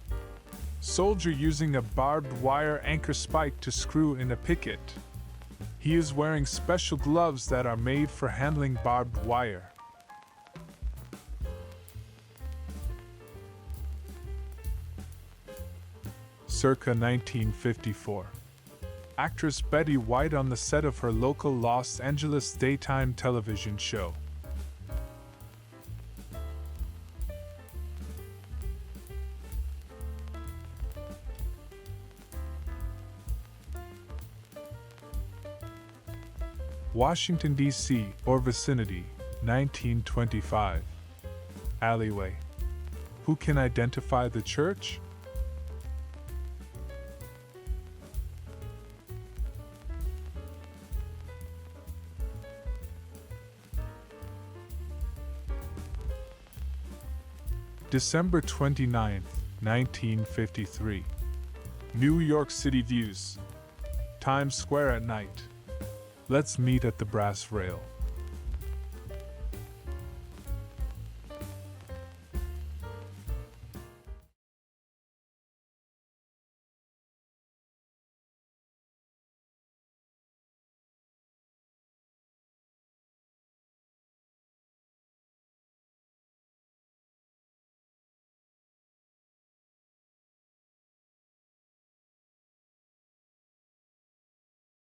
Soldier using a barbed wire anchor spike to screw in a picket. He is wearing special gloves that are made for handling barbed wire. Circa 1954. Actress Betty White on the set of her local Los Angeles daytime television show. Washington, D.C. or vicinity, 1925. Alleyway. Who can identify the church? December 29, 1953. New York City views. Times Square at night. Let's meet at the brass rail.